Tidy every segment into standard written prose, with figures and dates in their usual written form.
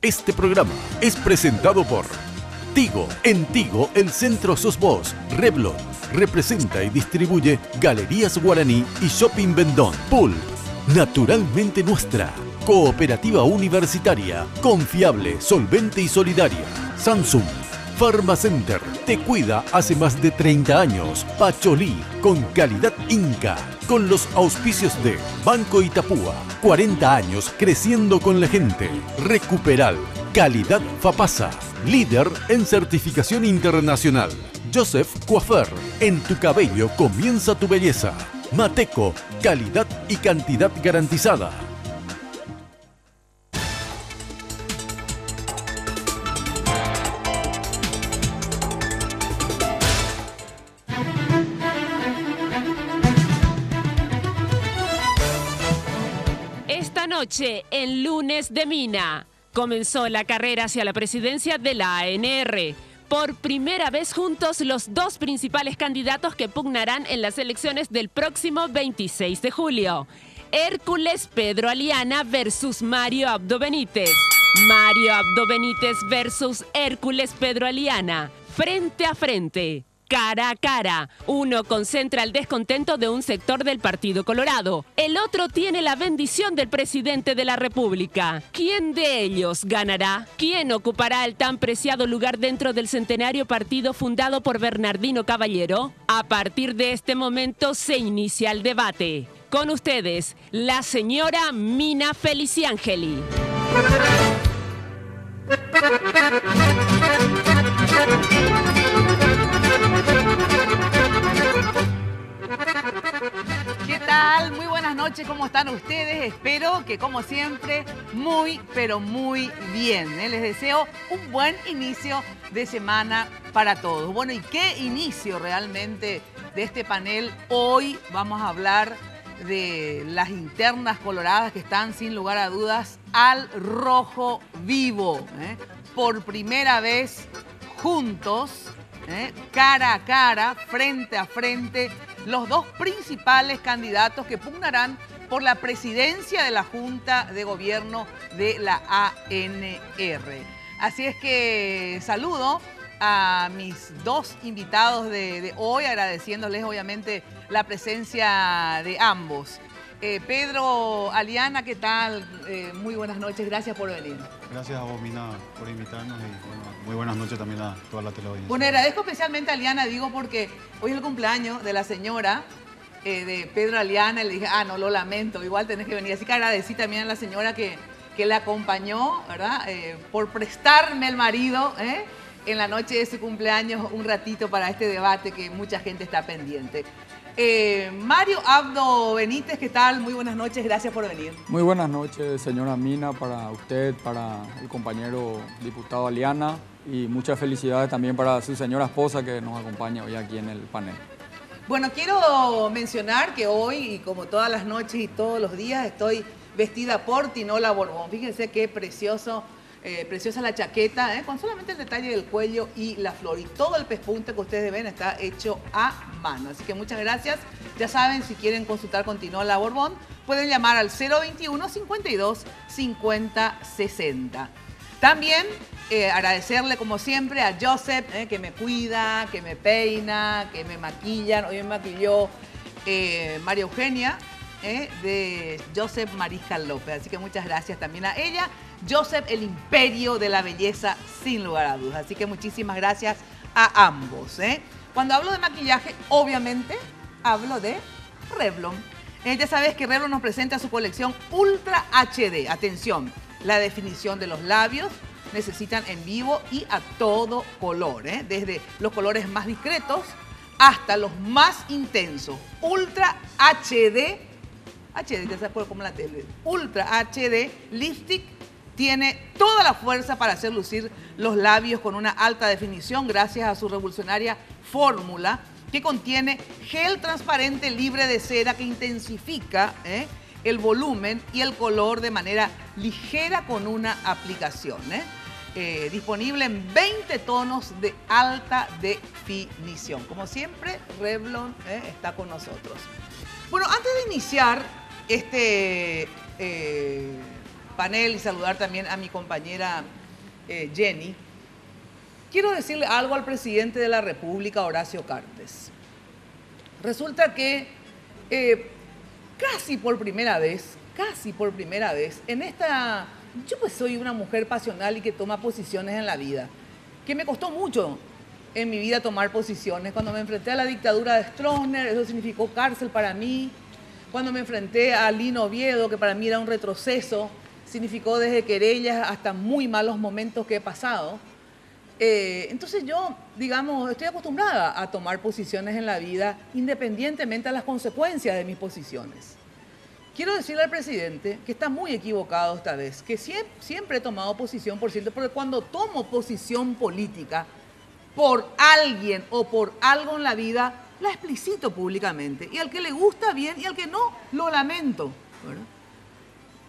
Este programa es presentado por Tigo. En Tigo, el centro sos vos. Revlon representa y distribuye Galerías Guaraní y Shopping Vendón. Pulp, naturalmente nuestra. Cooperativa Universitaria, confiable, solvente y solidaria. Samsung. Pharmacenter, te cuida hace más de 30 años. Pacholí, con calidad Inca. Con los auspicios de Banco Itapúa, 40 años creciendo con la gente. Recuperal, calidad Fapasa, líder en certificación internacional. Joseph Coiffeur, en tu cabello comienza tu belleza. Mateco, calidad y cantidad garantizada. Noche, en Lunes de Mina, comenzó la carrera hacia la presidencia de la ANR. Por primera vez juntos los dos principales candidatos que pugnarán en las elecciones del próximo 26 de julio. Hércules Pedro Aliana versus Mario Abdo Benítez. Mario Abdo Benítez versus Hércules Pedro Aliana. Frente a frente. Cara a cara. Uno concentra el descontento de un sector del Partido Colorado. El otro tiene la bendición del presidente de la República. ¿Quién de ellos ganará? ¿Quién ocupará el tan preciado lugar dentro del centenario partido fundado por Bernardino Caballero? A partir de este momento se inicia el debate. Con ustedes, la señora Mina Feliciangeli. ¿Qué tal? Muy buenas noches, ¿cómo están ustedes? Espero que, como siempre, muy, pero muy bien. Les deseo un buen inicio de semana para todos. Bueno, ¿y qué inicio realmente de este panel? Hoy vamos a hablar de las internas coloradas que están, sin lugar a dudas, al rojo vivo. Por primera vez, juntos, cara a cara, frente a frente, los dos principales candidatos que pugnarán por la presidencia de la Junta de Gobierno de la ANR. Así es que saludo a mis dos invitados de hoy, agradeciéndoles obviamente la presencia de ambos. Pedro Aliana, ¿qué tal? Muy buenas noches, gracias por venir. Gracias a vos, Mina, por invitarnos y bueno, muy buenas noches también a toda la teleaudiencia. Bueno, agradezco especialmente a Aliana, digo, porque hoy es el cumpleaños de la señora de Pedro Aliana, y le dije, no, lo lamento, igual tenés que venir. Así que agradecí también a la señora que la acompañó, ¿verdad? Por prestarme el marido, en la noche de su cumpleaños un ratito para este debate que mucha gente está pendiente. Mario Abdo Benítez, ¿qué tal? Muy buenas noches, gracias por venir. Muy buenas noches, señora Mina, para usted, para el compañero diputado Aliana, y muchas felicidades también para su señora esposa que nos acompaña hoy aquí en el panel. Bueno, quiero mencionar que hoy, y como todas las noches y todos los días, estoy vestida por Tinola Borbón. Fíjense qué preciosa la chaqueta, con solamente el detalle del cuello y la flor. Y todo el pespunte que ustedes ven está hecho a mano. Así que muchas gracias. Ya saben, si quieren consultar con Tinola Borbón, pueden llamar al 021 52 50 60. También agradecerle, como siempre, a Joseph, que me cuida, que me peina, que me maquilla. Hoy me maquilló María Eugenia, de Joseph Mariscal López. Así que muchas gracias también a ella. Joseph, el imperio de la belleza, sin lugar a dudas. Así que muchísimas gracias a ambos. Cuando hablo de maquillaje, obviamente hablo de Revlon. Ya sabes que Revlon nos presenta su colección Ultra HD. Atención, la definición de los labios necesitan en vivo y a todo color. Desde los colores más discretos hasta los más intensos. Ultra HD, ya se acuerda como la tele. Ultra HD Lipstick tiene toda la fuerza para hacer lucir los labios con una alta definición gracias a su revolucionaria fórmula que contiene gel transparente libre de cera que intensifica el volumen y el color de manera ligera con una aplicación. Disponible en 20 tonos de alta definición. Como siempre, Revlon está con nosotros. Bueno, antes de iniciar este panel y saludar también a mi compañera Jenny, quiero decirle algo al presidente de la República, Horacio Cartes. Resulta que casi por primera vez, en esta... Yo pues soy una mujer pasional y que toma posiciones en la vida, que me costó mucho en mi vida tomar posiciones. Cuando me enfrenté a la dictadura de Stroessner, eso significó cárcel para mí. Cuando me enfrenté a Lino Oviedo, que para mí era un retroceso, significó desde querellas hasta muy malos momentos que he pasado. Entonces yo, digamos, estoy acostumbrada a tomar posiciones en la vida independientemente de las consecuencias de mis posiciones. Quiero decirle al presidente que está muy equivocado esta vez, que siempre he tomado posición, por cierto, porque cuando tomo posición política por alguien o por algo en la vida, la explicito públicamente. Y al que le gusta, bien, y al que no, lo lamento, ¿verdad?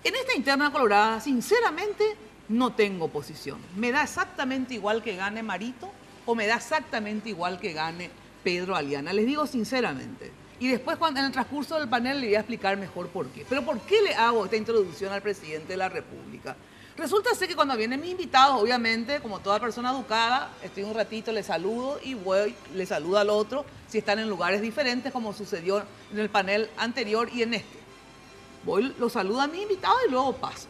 En esta interna colorada, sinceramente, no tengo posición. Me da exactamente igual que gane Marito o me da exactamente igual que gane Pedro Aliana. Les digo sinceramente. Y después, en el transcurso del panel, le voy a explicar mejor por qué. Pero ¿por qué le hago esta introducción al presidente de la República? Resulta ser que cuando vienen mis invitados, obviamente, como toda persona educada, estoy un ratito, le saludo y le saludo al otro si están en lugares diferentes, como sucedió en el panel anterior y en este. Lo saludo a mis invitados y luego paso.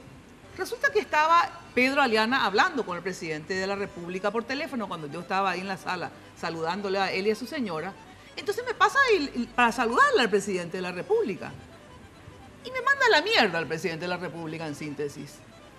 Resulta que estaba Pedro Aliana hablando con el presidente de la República por teléfono cuando yo estaba ahí en la sala saludándole a él y a su señora. Entonces me pasa para saludarle al presidente de la República. Y me manda a la mierda al presidente de la República, en síntesis.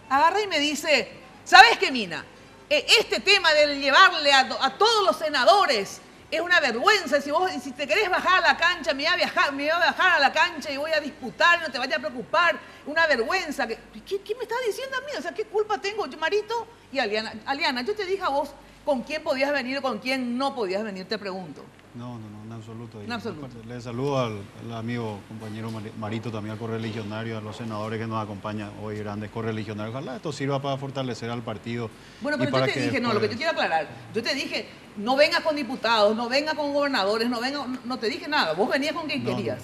Agarra y me dice, ¿sabes qué, Mina? Este tema de llevarle a todos los senadores es una vergüenza. Si te querés bajar a la cancha, me voy a bajar a la cancha y voy a disputar, no te vayas a preocupar. Una vergüenza. ¿Qué me estás diciendo a mí? O sea, ¿qué culpa tengo yo, Marito y Aliana? Aliana, yo te dije a vos con quién podías venir o con quién no podías venir, te pregunto. No, en absoluto. En absoluto. Le saludo al amigo, compañero Marito, también al correligionario, a los senadores que nos acompañan hoy, grandes correligionarios. Ojalá esto sirva para fortalecer al partido. Bueno, pero yo te dije, no, lo que yo quiero aclarar, yo te dije, no vengas con diputados, no vengas con gobernadores, no te dije nada, vos venías con quien querías,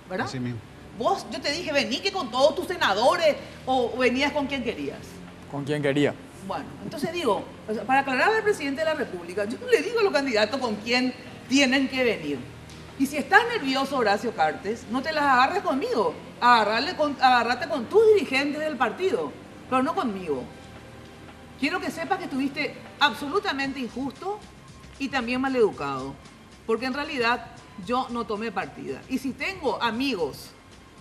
¿verdad? Así mismo. Yo te dije, vení que con todos tus senadores o venías con quien querías. Con quien quería. Bueno, entonces digo, para aclarar al presidente de la República, yo le digo a los candidatos con quién tienen que venir. Y si estás nervioso, Horacio Cartes, no te las agarres conmigo. Agárrate con tus dirigentes del partido, pero no conmigo. Quiero que sepas que estuviste absolutamente injusto y también maleducado, porque en realidad yo no tomé partida. Y si tengo amigos,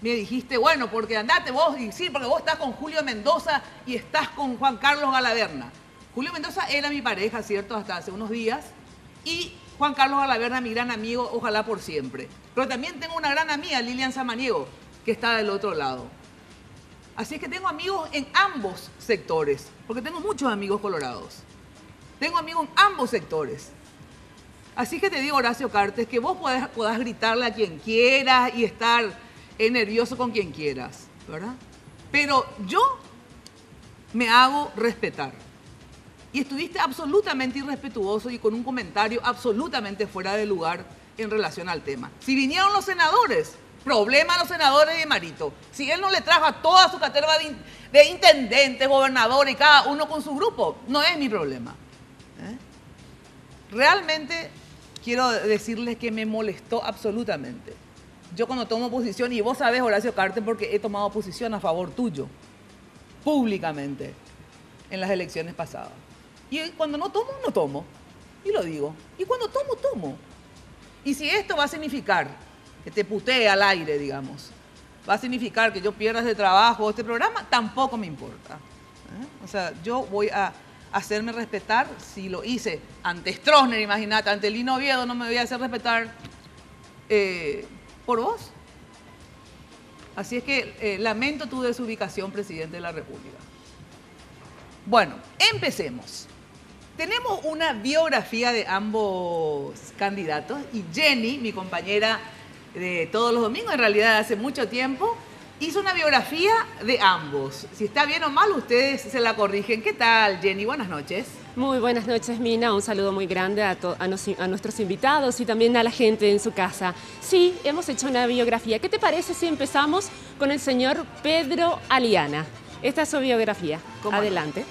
me dijiste, bueno, porque andate vos, y sí, porque vos estás con Julio Mendoza y estás con Juan Carlos Galaverna. Julio Mendoza era mi pareja, ¿cierto?, hasta hace unos días, y Juan Carlos Galaverna, mi gran amigo, ojalá por siempre. Pero también tengo una gran amiga, Lilian Samaniego, que está del otro lado. Así es que tengo amigos en ambos sectores, porque tengo muchos amigos colorados. Tengo amigos en ambos sectores. Así que te digo, Horacio Cartes, que vos podás gritarle a quien quieras y estar nervioso con quien quieras, ¿verdad? Pero yo me hago respetar. Y estuviste absolutamente irrespetuoso y con un comentario absolutamente fuera de lugar en relación al tema. Si vinieron los senadores, problema a los senadores de Marito. Si él no le trajo a toda su caterva de intendentes, gobernadores y cada uno con su grupo, no es mi problema. Realmente quiero decirles que me molestó absolutamente. Yo cuando tomo posición, y vos sabés, Horacio Cartes, porque he tomado posición a favor tuyo, públicamente, en las elecciones pasadas. Y cuando no tomo, no tomo. Y lo digo. Y cuando tomo, tomo. Y si esto va a significar que te putee al aire, digamos, va a significar que yo pierda este trabajo o este programa, tampoco me importa. O sea, yo voy a hacerme respetar. Si lo hice ante Stroessner, imagínate, ante Lino Oviedo, no me voy a hacer respetar por vos. Así es que lamento tu desubicación, presidente de la República. Bueno, empecemos. Tenemos una biografía de ambos candidatos y Jenny, mi compañera de todos los domingos, en realidad hace mucho tiempo, hizo una biografía de ambos. Si está bien o mal, ustedes se la corrigen. ¿Qué tal, Jenny? Buenas noches. Muy buenas noches, Mina. Un saludo muy grande a nuestros invitados y también a la gente en su casa. Sí, hemos hecho una biografía. ¿Qué te parece si empezamos con el señor Pedro Aliana? Esta es su biografía. ¿Cómo? Adelante.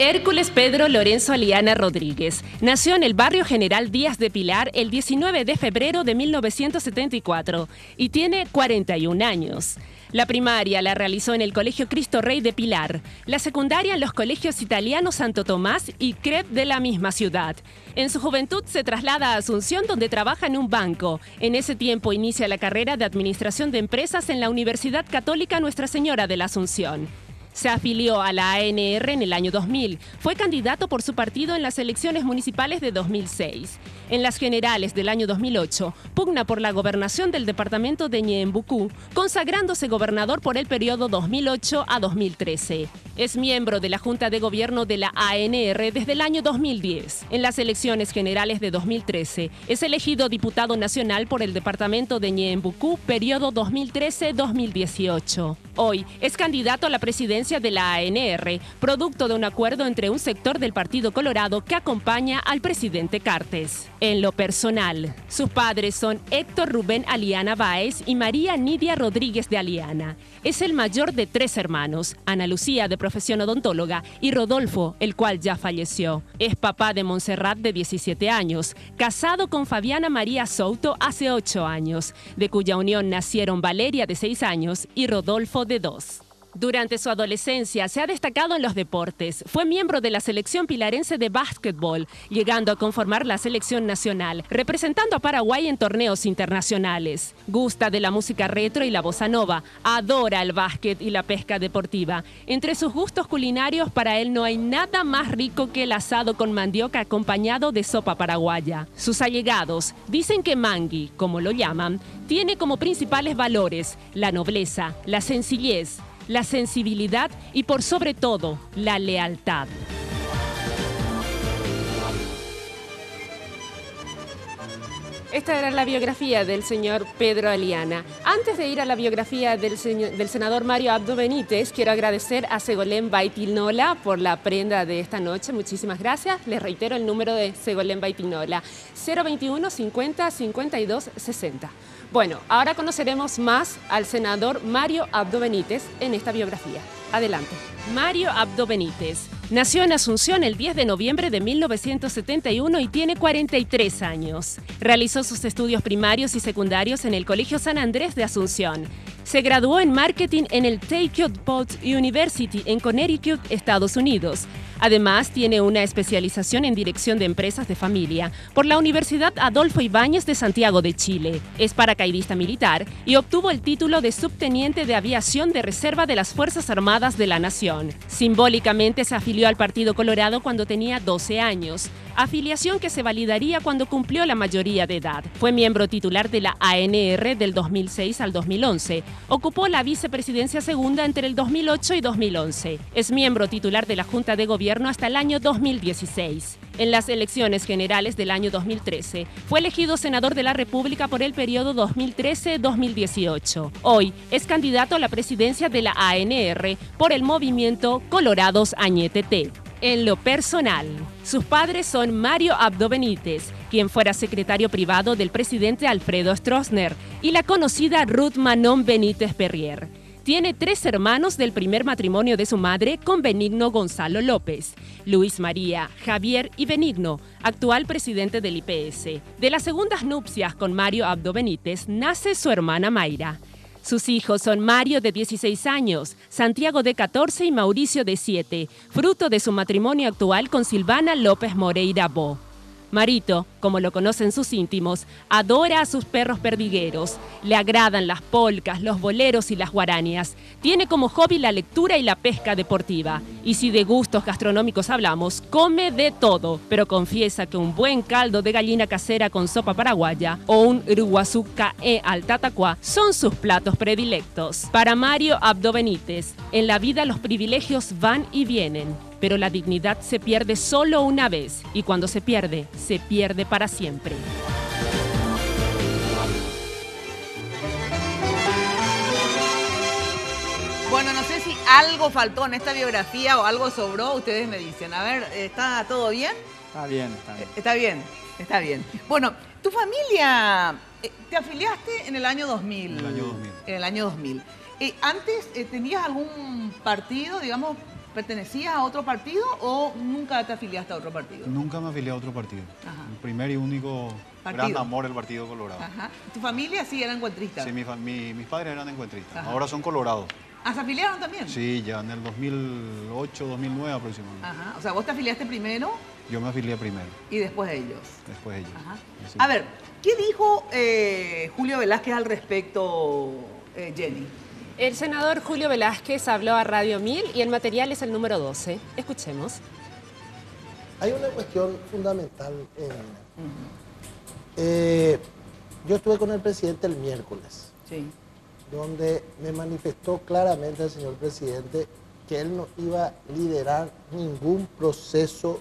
Hércules Pedro Lorenzo Aliana Rodríguez nació en el barrio General Díaz de Pilar el 19 de febrero de 1974 y tiene 41 años. La primaria la realizó en el Colegio Cristo Rey de Pilar, la secundaria en los colegios italianos Santo Tomás y CREP de la misma ciudad. En su juventud se traslada a Asunción, donde trabaja en un banco. En ese tiempo inicia la carrera de Administración de Empresas en la Universidad Católica Nuestra Señora de la Asunción. Se afilió a la ANR en el año 2000. Fue candidato por su partido en las elecciones municipales de 2006. En las generales del año 2008, pugna por la gobernación del departamento de Ñeembucú, consagrándose gobernador por el periodo 2008 a 2013. Es miembro de la Junta de Gobierno de la ANR desde el año 2010. En las elecciones generales de 2013, es elegido diputado nacional por el departamento de Ñeembucú, periodo 2013-2018. Hoy es candidato a la presidencia de la ANR, producto de un acuerdo entre un sector del Partido Colorado que acompaña al presidente Cartes. En lo personal, sus padres son Héctor Rubén Aliana Báez y María Nidia Rodríguez de Aliana. Es el mayor de 3 hermanos, Ana Lucía, de profesión odontóloga, y Rodolfo, el cual ya falleció. Es papá de Montserrat, de 17 años, casado con Fabiana María Souto hace 8 años, de cuya unión nacieron Valeria, de 6 años, y Rodolfo, de 2. Durante su adolescencia se ha destacado en los deportes. Fue miembro de la selección pilarense de básquetbol, llegando a conformar la selección nacional, representando a Paraguay en torneos internacionales. Gusta de la música retro y la bossa nova, adora el básquet y la pesca deportiva. Entre sus gustos culinarios, para él no hay nada más rico que el asado con mandioca acompañado de sopa paraguaya. Sus allegados dicen que Mangui, como lo llaman, tiene como principales valores la nobleza, la sencillez, la sensibilidad y, por sobre todo, la lealtad. Esta era la biografía del señor Pedro Aliana. Antes de ir a la biografía del senador Mario Abdo Benítez, quiero agradecer a Segolén Baitinola por la prenda de esta noche. Muchísimas gracias. Les reitero el número de Segolén Baitinola: 021 50 52 60. Bueno, ahora conoceremos más al senador Mario Abdo Benítez en esta biografía. Adelante. Mario Abdo Benítez nació en Asunción el 10 de noviembre de 1971 y tiene 43 años. Realizó sus estudios primarios y secundarios en el Colegio San Andrés de Asunción. Se graduó en marketing en el Take Pot University en Connecticut, Estados Unidos. Además, tiene una especialización en dirección de empresas de familia por la Universidad Adolfo Ibáñez de Santiago de Chile. Es paracaidista militar y obtuvo el título de subteniente de aviación de reserva de las Fuerzas Armadas de la Nación. Simbólicamente se afilió al Partido Colorado cuando tenía 12 años, afiliación que se validaría cuando cumplió la mayoría de edad. Fue miembro titular de la ANR del 2006 al 2011. Ocupó la vicepresidencia segunda entre el 2008 y 2011. Es miembro titular de la Junta de Gobierno hasta el año 2016. En las elecciones generales del año 2013, fue elegido senador de la República por el periodo 2013-2018. Hoy es candidato a la presidencia de la ANR por el movimiento Colorados Añetete. En lo personal, sus padres son Mario Abdo Benítez, quien fuera secretario privado del presidente Alfredo Stroessner, y la conocida Ruth Manon Benítez Perrier. Tiene 3 hermanos del primer matrimonio de su madre con Benigno Gonzalo López, Luis María, Javier y Benigno, actual presidente del IPS. De las segundas nupcias con Mario Abdo Benítez nace su hermana Mayra. Sus hijos son Mario, de 16 años, Santiago, de 14 y Mauricio, de 7, fruto de su matrimonio actual con Silvana López Moreira Bo. Marito, como lo conocen sus íntimos, adora a sus perros perdigueros. Le agradan las polcas, los boleros y las guaranias. Tiene como hobby la lectura y la pesca deportiva. Y si de gustos gastronómicos hablamos, come de todo, pero confiesa que un buen caldo de gallina casera con sopa paraguaya o un uruguazú cae al tatacuá son sus platos predilectos. Para Mario Abdo Benítez, en la vida los privilegios van y vienen, pero la dignidad se pierde solo una vez, y cuando se pierde para siempre. Bueno, no sé si algo faltó en esta biografía o algo sobró, ustedes me dicen. A ver, ¿está todo bien? Está bien, está bien. Está bien, está bien. Bueno, tu familia Te afiliaste en el año 2000. En el año 2000. En el año 2000. ¿Antes tenías algún partido, digamos, pertenecías a otro partido o nunca te afiliaste a otro partido? Nunca me afilié a otro partido. Ajá. El primer y único Partido. gran amor del Partido Colorado. Ajá. ¿Tu familia sí era encuentrista? Sí, mis padres eran encuentristas. Ajá. Ahora son colorados. ¿Ah, se afiliaron también? Sí, ya en el 2008, 2009 aproximadamente. Ajá. O sea, vos te afiliaste primero Yo me afilié primero, y después ellos. después ellos. Ajá. Sí. A ver, ¿qué dijo Julio Velázquez al respecto, Jenny? El senador Julio Velázquez habló a Radio 1000 y el material es el número 12. Escuchemos. Hay una cuestión fundamental. Yo estuve con el presidente el miércoles, Sí. donde me manifestó claramente el señor presidente que él no iba a liderar ningún proceso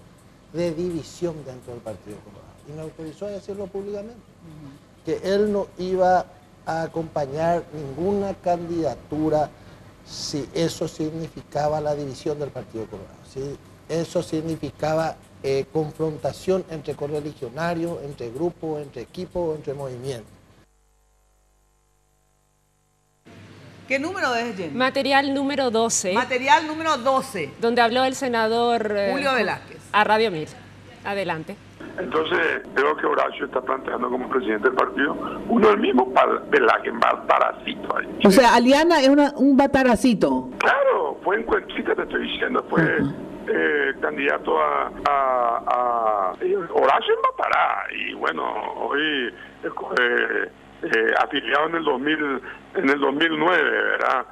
de división dentro del Partido Colorado. Y me autorizó a decirlo públicamente. Que él no iba a acompañar ninguna candidatura si eso significaba la división del Partido Colorado. Si eso significaba confrontación entre correligionarios, entre grupos, entre equipos, entre movimientos. ¿Qué número es, Jenny? Material número 12, Material número 12. donde habló el senador Julio Velázquez. a Radio 1000. Adelante. Entonces, creo que Horacio está planteando como presidente del partido uno del mismo Velázquez, más parásito ahí. O sea, Aliana es un bataracito. Claro, fue encuentista, te estoy diciendo, fue candidato Horacio en Batará, y bueno, hoy afiliado en el 2009, ¿verdad?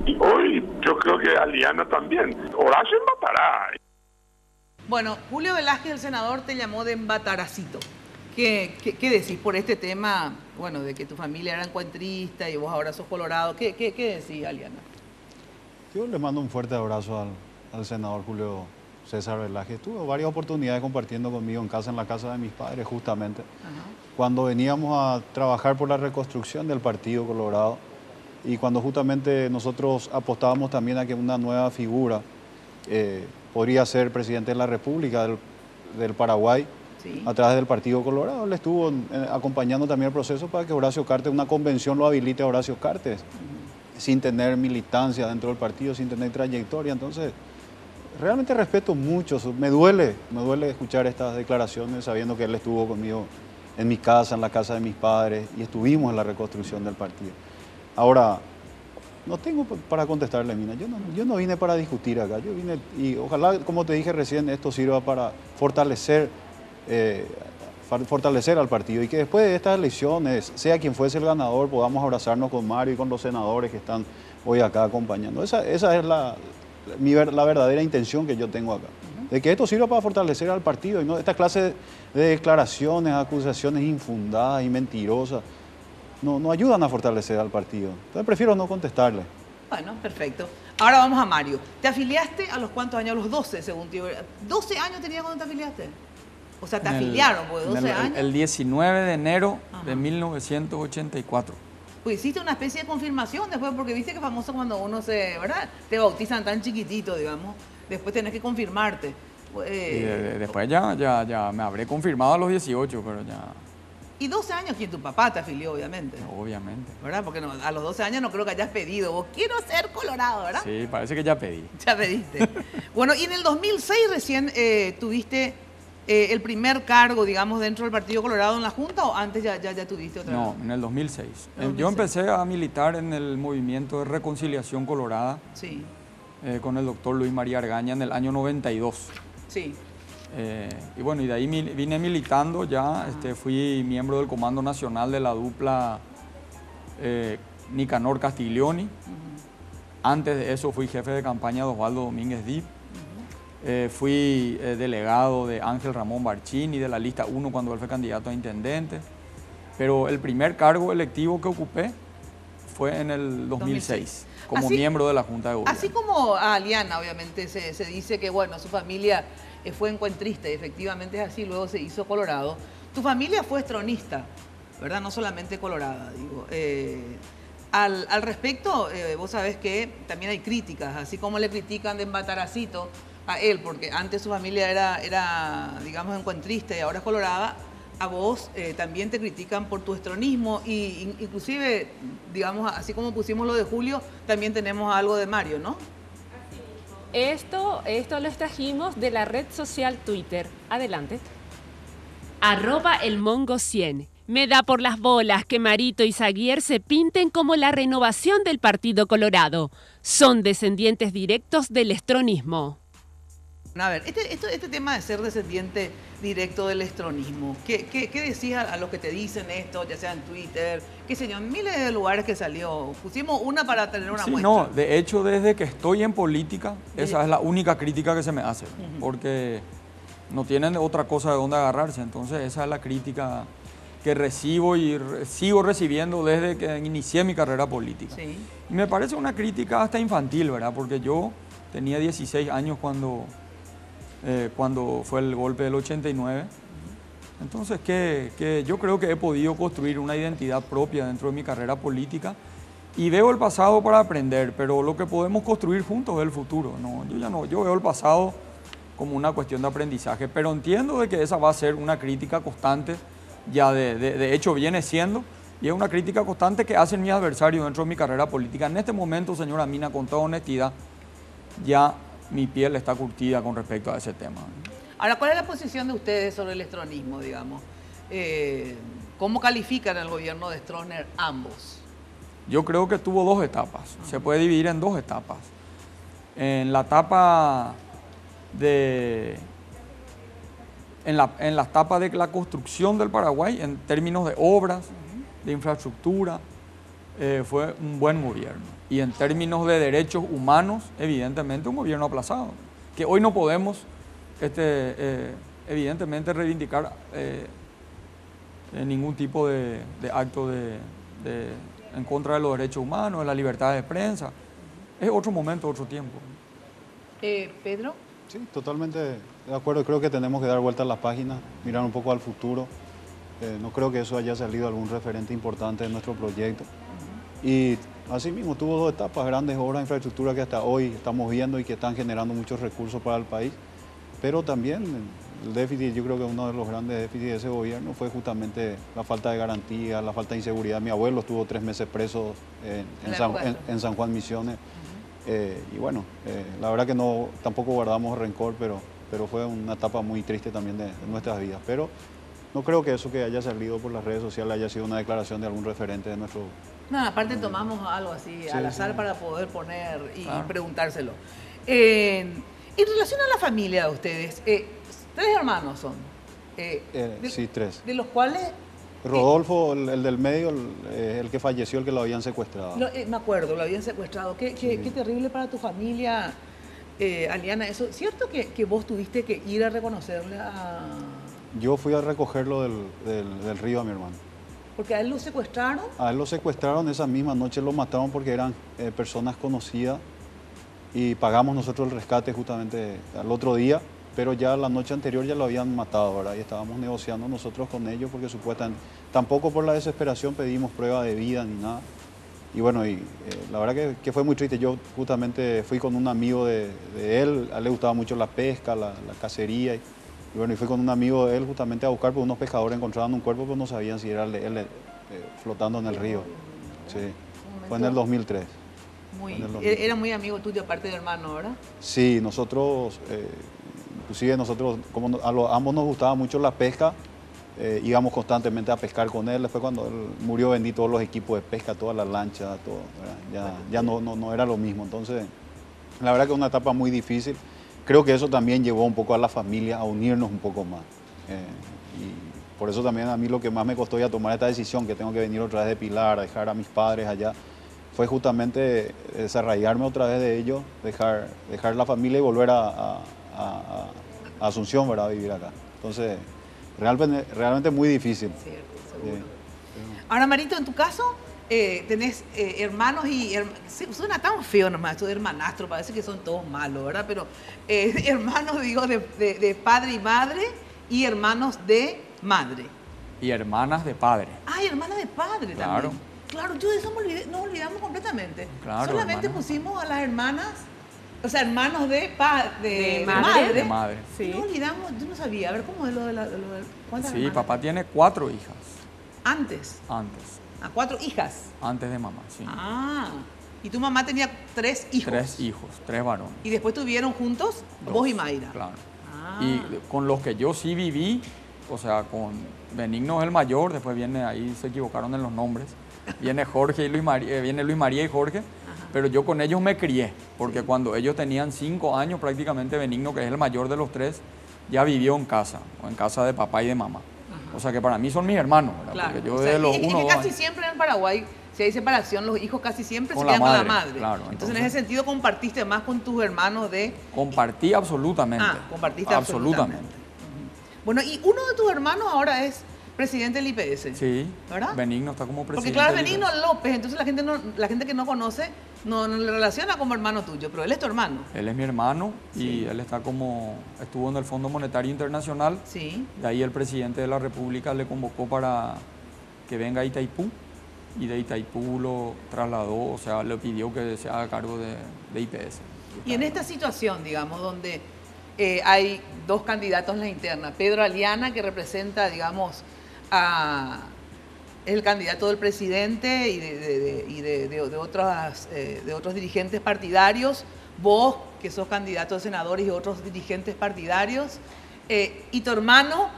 Y hoy yo creo que Aliana también, Horacio en Batará. Bueno, Julio Velázquez, el senador, te llamó de embataracito. ¿Qué decís por este tema, bueno, de que tu familia era encuentrista y vos ahora sos colorado? ¿Qué decís, Aliana? Yo le mando un fuerte abrazo al senador Julio César Velázquez. Tuve varias oportunidades compartiendo conmigo en la casa de mis padres, justamente. Ajá. Cuando veníamos a trabajar por la reconstrucción del Partido Colorado y cuando justamente nosotros apostábamos también a que una nueva figura podría ser presidente de la República del Paraguay, Sí. a través del Partido Colorado. Él estuvo acompañando también el proceso para que Horacio Cartes, una convención lo habilite a Horacio Cartes, sin tener militancia dentro del partido, sin tener trayectoria. Entonces, realmente respeto mucho. Me duele escuchar estas declaraciones sabiendo que él estuvo conmigo en mi casa, en la casa de mis padres, y estuvimos en la reconstrucción del partido. Ahora, no tengo para contestarle, Mina. Yo no vine para discutir acá. Yo vine, y ojalá, como te dije recién, esto sirva para fortalecer al partido y que después de estas elecciones, sea quien fuese el ganador, podamos abrazarnos con Mario y con los senadores que están hoy acá acompañando. Esa es la verdadera intención que yo tengo acá. De que esto sirva para fortalecer al partido y no esta clase de declaraciones, acusaciones infundadas y mentirosas. No ayudan a fortalecer al partido. Entonces prefiero no contestarle. Bueno, perfecto. Ahora vamos a Mario. ¿Te afiliaste a los cuántos años? A los 12, según tío. ¿12 años tenías cuando te afiliaste? O sea, te afiliaron, pues 12 años. El 19 de enero Ajá. de 1984. Pues hiciste una especie de confirmación después, porque viste que es famoso cuando uno ¿verdad? Te bautizan tan chiquitito, digamos. Después tenés que confirmarte. Y después ya me habré confirmado a los 18, pero ya, Y 12 años, quien tu papá te afilió, obviamente. obviamente. ¿Verdad? Porque no, a los 12 años no creo que hayas pedido. Vos quiero ser colorado, ¿verdad? Sí, parece que ya pedí. Ya pediste. Bueno, y en el 2006 recién tuviste el primer cargo, digamos, dentro del Partido Colorado en la Junta, ¿o antes ya tuviste otra? No, en el 2006. En el Yo 2006. empecé a militar en el movimiento de Reconciliación Colorada Sí, con el doctor Luis María Argaña en el año 92. sí. Y bueno, y de ahí vine militando ya, fui miembro del Comando Nacional de la dupla Nicanor Castiglioni. Antes de eso fui jefe de campaña de Osvaldo Domínguez Dip. Fui delegado de Ángel Ramón Barchini de la lista 1 cuando él fue candidato a intendente. Pero el primer cargo electivo que ocupé fue en el 2006 como Así- miembro de la Junta de Gobierno. Así como a Aliana, obviamente, se dice que, bueno, su familia fue encuentrista y efectivamente es así, luego se hizo colorado. Tu familia fue estronista, ¿verdad? No solamente colorada, digo. Al respecto, vos sabés que también hay críticas, así como le critican de embataracito a él, porque antes su familia era digamos, encuentrista y ahora es colorada. a vos también te critican por tu estronismo y inclusive, digamos, así como pusimos lo de Julio, también tenemos algo de Mario, ¿no? Esto lo extrajimos de la red social Twitter. Adelante. @elmongo100. Me da por las bolas que Marito y Zaguier se pinten como la renovación del Partido Colorado. Son descendientes directos del estronismo. A ver, este tema de ser descendiente directo del estronismo, ¿qué decís a los que te dicen esto, ya sea en Twitter, qué sé yo, en miles de lugares que salió? Pusimos una para tener una muestra. No, de hecho, desde que estoy en política, esa es la única crítica que se me hace, porque no tienen otra cosa de dónde agarrarse, entonces esa es la crítica que recibo y sigo recibiendo desde que inicié mi carrera política. Sí. Y me parece una crítica hasta infantil, ¿verdad? Porque yo tenía 16 años cuando fue el golpe del 89. Entonces, que yo creo que he podido construir una identidad propia dentro de mi carrera política y veo el pasado para aprender, pero lo que podemos construir juntos es el futuro. Yo veo el pasado como una cuestión de aprendizaje, pero entiendo de que esa va a ser una crítica constante, ya de hecho viene siendo, y es una crítica constante que hacen mis adversarios dentro de mi carrera política. En este momento, señora Mina, con toda honestidad, ya mi piel está curtida con respecto a ese tema. Ahora, ¿cuál es la posición de ustedes sobre el estronismo, digamos? ¿Cómo califican al gobierno de Stroessner ambos? Yo creo que tuvo dos etapas. Se puede dividir en dos etapas. En la etapa en la etapa de la construcción del Paraguay, en términos de obras, de infraestructura, fue un buen gobierno. Y en términos de derechos humanos, evidentemente un gobierno aplazado, que hoy no podemos evidentemente reivindicar ningún tipo de acto en contra de los derechos humanos, de la libertad de prensa. Es otro momento, otro tiempo. ¿Pedro? Sí, totalmente de acuerdo. Creo que tenemos que dar vuelta a las páginas, mirar un poco al futuro. No creo que eso haya salido algún referente importante de nuestro proyecto. Y asimismo tuvo dos etapas, grandes obras de infraestructura que hasta hoy estamos viendo y que están generando muchos recursos para el país. Pero también el déficit, yo creo que uno de los grandes déficits de ese gobierno fue justamente la falta de garantía, la falta de inseguridad. Mi abuelo estuvo 3 meses preso en San Juan Misiones. Y bueno, la verdad que tampoco guardamos rencor, pero fue una etapa muy triste también de nuestras vidas. Pero no creo que eso que haya salido por las redes sociales haya sido una declaración de algún referente de nuestro... No, aparte tomamos algo así al azar para poder poner y preguntárselo. En relación a la familia de ustedes, 3 hermanos son. Sí, 3. De los cuales... Rodolfo, el del medio, el que falleció, el que lo habían secuestrado. Me acuerdo, lo habían secuestrado. Qué terrible para tu familia, Aliana. ¿Eso es cierto que vos tuviste que ir a reconocerle a...? Yo fui a recogerlo del río a mi hermano. ¿Porque a él lo secuestraron? A él lo secuestraron, esa misma noche lo mataron porque eran personas conocidas y pagamos nosotros el rescate justamente al otro día, pero ya la noche anterior ya lo habían matado, ¿verdad? Y estábamos negociando nosotros con ellos porque supuestamente tampoco por la desesperación pedimos prueba de vida ni nada. Y bueno, la verdad que fue muy triste. Yo justamente fui con un amigo de él, a él le gustaba mucho la pesca, la cacería. Y bueno, y fui con un amigo de él justamente a buscar, porque unos pescadores encontraban un cuerpo, pero no sabían si era él flotando en el río. Sí, fue en el 2003. Era muy amigo tuyo, aparte de hermano, ¿verdad? Sí, nosotros, inclusive nosotros, como a ambos nos gustaba mucho la pesca, íbamos constantemente a pescar con él. Después cuando él murió vendí todos los equipos de pesca, todas las lanchas, todo, ya no era lo mismo. Entonces, la verdad que es una etapa muy difícil. Creo que eso también llevó un poco a la familia a unirnos un poco más. Y por eso también a mí lo que más me costó ya tomar esta decisión, que tengo que venir otra vez de Pilar, a dejar a mis padres allá, fue justamente desarraigarme otra vez de ellos, dejar la familia y volver a Asunción, ¿verdad? A vivir acá. Entonces, realmente muy difícil. Cierto, seguro. Ahora, Marito, en tu caso, tenés hermanos y... Suena tan feo nomás, esto de hermanastro, parece que son todos malos, ¿verdad? Pero hermanos, digo, de padre y madre, y hermanos de madre. Y hermanas de padre. Ah, y hermanas de padre también. Claro, yo de eso nos olvidamos completamente. Claro, solamente hermanas. Pusimos a las hermanas O sea, hermanos de madre. De madre. Sí. No olvidamos, yo no sabía. A ver, ¿cómo es lo de cuántas Sí, hermanas? papá tiene 4 hijas Antes. antes. A 4 hijas. Antes de mamá, sí. Ah. Y tu mamá tenía 3 hijos. 3 hijos, 3 varones. Y después tuvieron juntos 2, vos y Mayra. Claro. Ah. Y con los que yo sí viví, o sea, con Benigno es el mayor, después viene, ahí se equivocaron en los nombres, viene Jorge y Luis María, viene Luis María y Jorge, pero yo con ellos me crié, porque cuando ellos tenían 5 años, prácticamente Benigno, que es el mayor de los 3, ya vivió en casa, o en casa de papá y de mamá. O sea que para mí son mis hermanos, ¿verdad? Claro. Porque yo O sea, desde los es que 1 o 2 casi años. siempre en Paraguay, si hay separación, los hijos casi siempre Con se la quedan con la madre, madre. claro, entonces, en entonces- ese sentido, compartiste más con tus hermanos de... Compartí absolutamente. Compartiste absolutamente. Bueno, y uno de tus hermanos ahora es presidente del IPS. Sí, ¿Verdad? Benigno está como presidente. Porque claro, del Benigno IPS. López, entonces la gente que no conoce no le relaciona como hermano tuyo, pero él es tu hermano. Él es mi hermano Sí. y él estuvo en el Fondo Monetario Internacional. Sí. De ahí el presidente de la República le convocó para que venga a Itaipú y de Itaipú lo trasladó, o sea, le pidió que se haga cargo de IPS. Y en esta situación, digamos, donde hay 2 candidatos en la interna, Pedro Aliana, que representa, digamos, es el candidato del presidente y de otros dirigentes partidarios, vos, que sos candidato de senadores y otros dirigentes partidarios, y tu hermano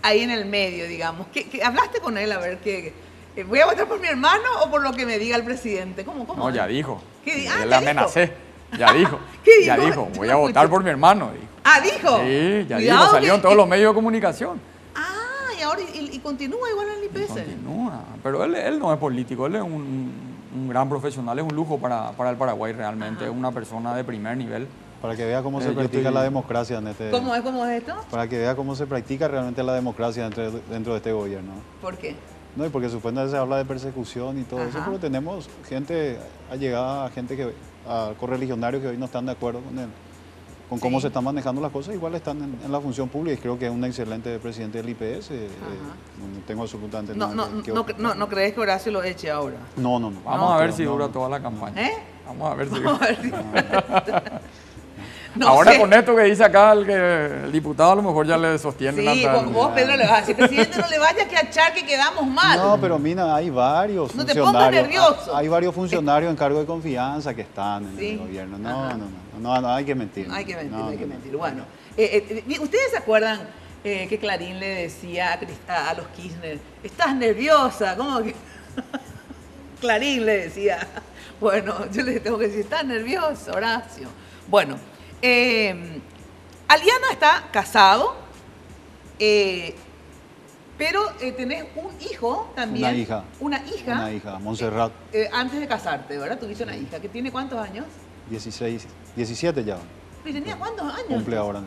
ahí en el medio, digamos. ¿Qué hablaste con él? A ver, ¿voy a votar por mi hermano o por lo que me diga el presidente? ¿Cómo? No, ya dijo. ¿Qué Yo ¿ya le dijo? amenacé. Ya dijo. ¿Qué Ya dijo? dijo, Yo voy no a votar escuché. por mi hermano, dijo. Ah, dijo. Sí, ya Cuidado dijo, salió en que- todos los medios de comunicación. Ah, y ahora y continúa igual en el IPS. Continúa. Pero él no es político, él es un gran profesional, es un lujo para el Paraguay realmente, es una persona de primer nivel. Para que vea cómo se Yo practica estoy- la democracia en este... ¿Cómo es esto? Para que vea cómo se practica realmente la democracia dentro de este gobierno. ¿Por qué? No, y porque supuestamente se habla de persecución y todo eso, Ajá. pero tenemos gente allegada, correligionarios que hoy no están de acuerdo con cómo Sí. se están manejando las cosas, igual están en la función pública y creo que es un excelente presidente del IPS. No tengo absolutamente No, nada no, que no, opinar. no crees que Horacio lo eche ahora. No. Vamos a ver si no, dura no. toda la campaña. ¿Eh? Vamos a ver si Vamos a ver si- No Ahora sé. con esto que dice acá el diputado a lo mejor ya le sostiene Sí, vos, Pedro, le vas a decir, presidente, no le vayas que achar que quedamos mal. No, pero mira, hay varios No te pongas funcionarios. nervioso. Hay varios funcionarios en cargo de confianza que están en Sí. el gobierno. Ajá. No, hay que mentir. Hay que mentir, No, hay que no. mentir. Bueno, ¿ustedes se acuerdan que Clarín le decía a los Kirchner, estás nerviosa? ¿Cómo que? Clarín le decía. Bueno, yo le tengo que decir, estás nervioso, Horacio. Bueno, Aliana está casado, pero tenés un hijo también. Una hija. Una hija. Una hija, Montserrat, Antes de casarte, ¿verdad? Tuviste una hija que tiene ¿cuántos años? 17 ya. ¿Y tenía cuántos años? Cumple ahora.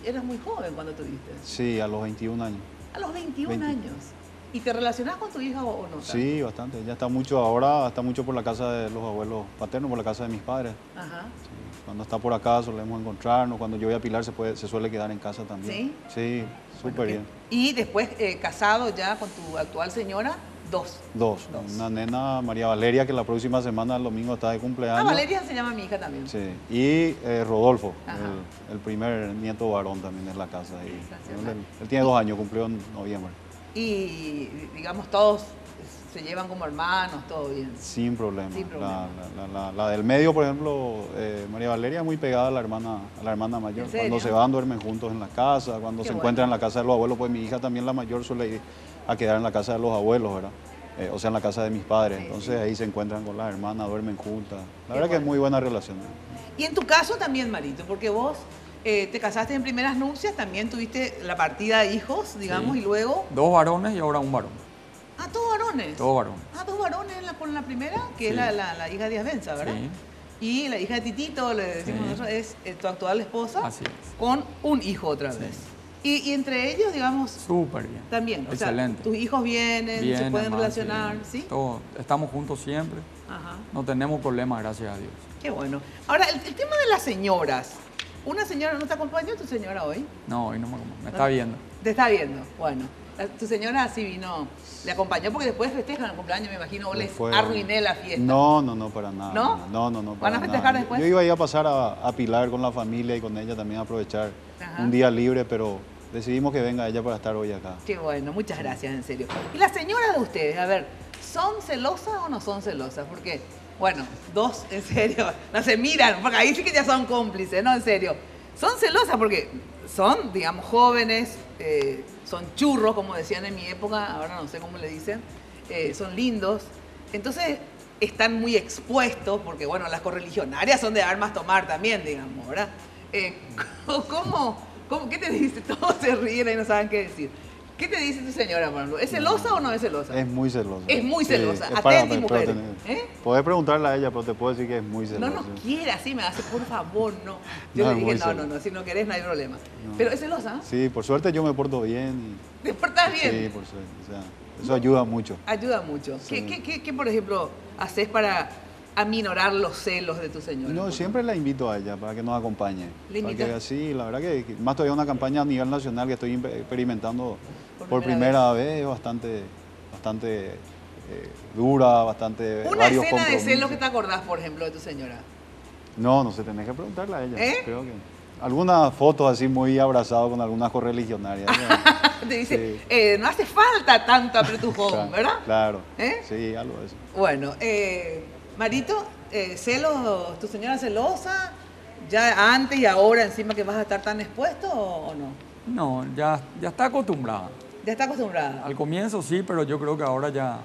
Eras muy joven cuando tuviste. Sí, a los 21 años. A los 21 20. años. ¿Y te relacionás con tu hija o no? Sí, bastante. Ya está mucho ahora, está mucho por la casa de los abuelos paternos, por la casa de mis padres. Ajá. Sí. Cuando está por acá solemos encontrarnos, cuando yo voy a Pilar se suele quedar en casa también. Sí, súper bien. Y después casado ya con tu actual señora, 2. Dos. Una nena, María Valeria, que la próxima semana, el domingo, está de cumpleaños. Ah, Valeria se llama mi hija también. Sí. Y Rodolfo, Ajá. el primer nieto varón también en la casa. Y Sensacional. él tiene 2 años, cumplió en noviembre. Y digamos, todos se llevan como hermanos, todo bien. Sin problema. Sin problema. La del medio, por ejemplo, María Valeria es muy pegada a la hermana mayor. ¿En serio? Cuando se van, duermen juntos en la casa. Cuando Qué se bueno. encuentran en la casa de los abuelos, pues mi hija también, la mayor, suele ir a quedar en la casa de los abuelos, ¿verdad? O sea, en la casa de mis padres. Sí, Entonces ahí se encuentran con las hermanas, duermen juntas. Qué La verdad que es bueno. muy buena relación. Y en tu caso también, Marito, porque vos te casaste en primeras nupcias, también tuviste la partida de hijos, digamos, Sí. y luego... 2 varones y ahora un varón. Ah, todos varones. 2 varones. Ah, 2 varones con la primera, que es Sí. la hija de Asbenza, ¿verdad? Sí. Y la hija de Titito, le decimos Sí. nosotros, es tu actual esposa, Así es. con un hijo otra vez. Y entre ellos, digamos, Súper bien. también, o sea, Excelente. tus hijos vienen, se Bien, pueden además, relacionar, ¿sí? Todo. Estamos juntos siempre. Ajá, No tenemos problemas, gracias a Dios. qué bueno. Ahora, el tema de las señoras. ¿Una señora no te acompañó tu señora hoy? No, hoy no me está viendo. Te está viendo, bueno. Tu señora sí vino, le acompañó porque después festejan el cumpleaños, me imagino, o les Después- arruiné la fiesta. No, para nada. ¿No? No, ¿Van para a festejar nada. después? Yo iba a ir a pasar a Pilar con la familia y con ella también a aprovechar Ajá. un día libre, pero decidimos que venga ella para estar hoy acá. Qué bueno, muchas gracias, en serio. Y las señoras de ustedes, a ver, ¿son celosas o no son celosas? Porque, bueno, dos, en serio, no se miran, porque ahí sí que ya son cómplices, ¿no? En serio. Son celosas porque son, digamos, jóvenes, son churros, como decían en mi época, ahora no sé cómo le dicen, son lindos. Entonces, están muy expuestos, porque, bueno, las correligionarias son de armas tomar también, digamos, ¿verdad? ¿Qué te dice? Todos se ríen y no saben qué decir. ¿Qué te dice tu señora, Pablo? ¿Es celosa o no es celosa? Es muy celosa. Es muy celosa. es Atenti, pero mujer. Podés preguntarle a ella, pero te puedo decir que es muy celosa. No quiere así, me hace, por favor, no. Yo No, le dije, es muy celosa. no, si no querés no hay problema. No. Pero es celosa. Sí, por suerte yo me porto bien. ¿Te portás Y, bien? sí, por suerte. O sea, eso ayuda mucho. Ayuda mucho. Sí. ¿Qué, por ejemplo, haces para aminorar los celos de tu señora? No, siempre la invito a ella para que nos acompañe. ¿Le Para invitas? que así, la verdad que más todavía una campaña a nivel nacional que estoy experimentando Por por primera vez, bastante dura, bastante Una varios escena de compromisos. celos que te acordás, por ejemplo, de tu señora. No sé, tenés que preguntarle a ella. ¿Eh? Creo que algunas fotos así muy abrazados con algunas correligionarias. Te dice, Sí. no hace falta tanto apretujón, ¿verdad? Claro. ¿Eh? Sí, algo de eso. Bueno, Marito, celos, ¿tu señora celosa? ¿Ya antes y ahora encima que vas a estar tan expuesto o no? No, ya está acostumbrada. Ya está acostumbrada. Al comienzo sí, pero yo creo que ahora ya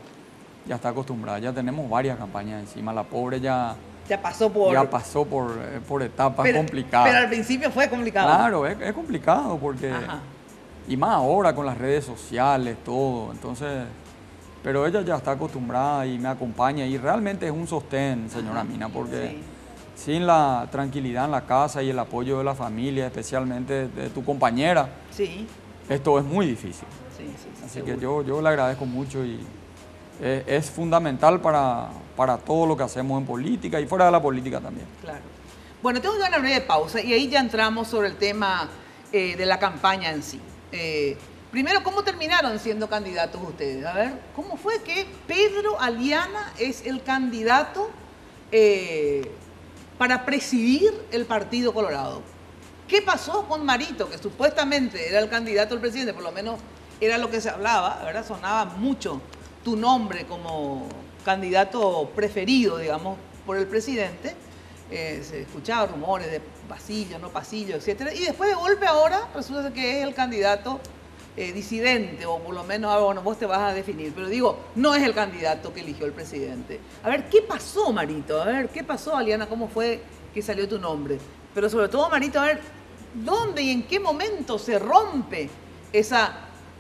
está acostumbrada. Ya tenemos varias campañas encima. La pobre ya pasó por etapas complicadas. Pero al principio fue complicado. Claro, es complicado porque... Ajá. Y más ahora con las redes sociales, todo. Entonces, pero ella ya está acostumbrada y me acompaña. Y realmente es un sostén, señora Mina, porque sin la tranquilidad en la casa y el apoyo de la familia, especialmente de tu compañera, Sí, esto es muy difícil. sí, Así seguro. que yo le agradezco mucho y es fundamental para todo lo que hacemos en política y fuera de la política también. Claro. Bueno, tengo que dar una breve pausa y ahí ya entramos sobre el tema de la campaña en sí. Primero, ¿cómo terminaron siendo candidatos ustedes? A ver, ¿cómo fue que Pedro Aliana es el candidato para presidir el Partido Colorado? ¿Qué pasó con Marito, que supuestamente era el candidato del presidente? Por lo menos era lo que se hablaba, ¿verdad? Sonaba mucho tu nombre como candidato preferido, digamos, por el presidente. Se escuchaban rumores de pasillo, no pasillo, etcétera. Y después de golpe ahora resulta que es el candidato disidente, o por lo menos, bueno, vos te vas a definir. Pero digo, no es el candidato que eligió el presidente. A ver, ¿qué pasó, Marito? A ver, ¿qué pasó, Aliana? ¿Cómo fue que salió tu nombre? Pero sobre todo, Marito, a ver, ¿dónde y en qué momento se rompe esa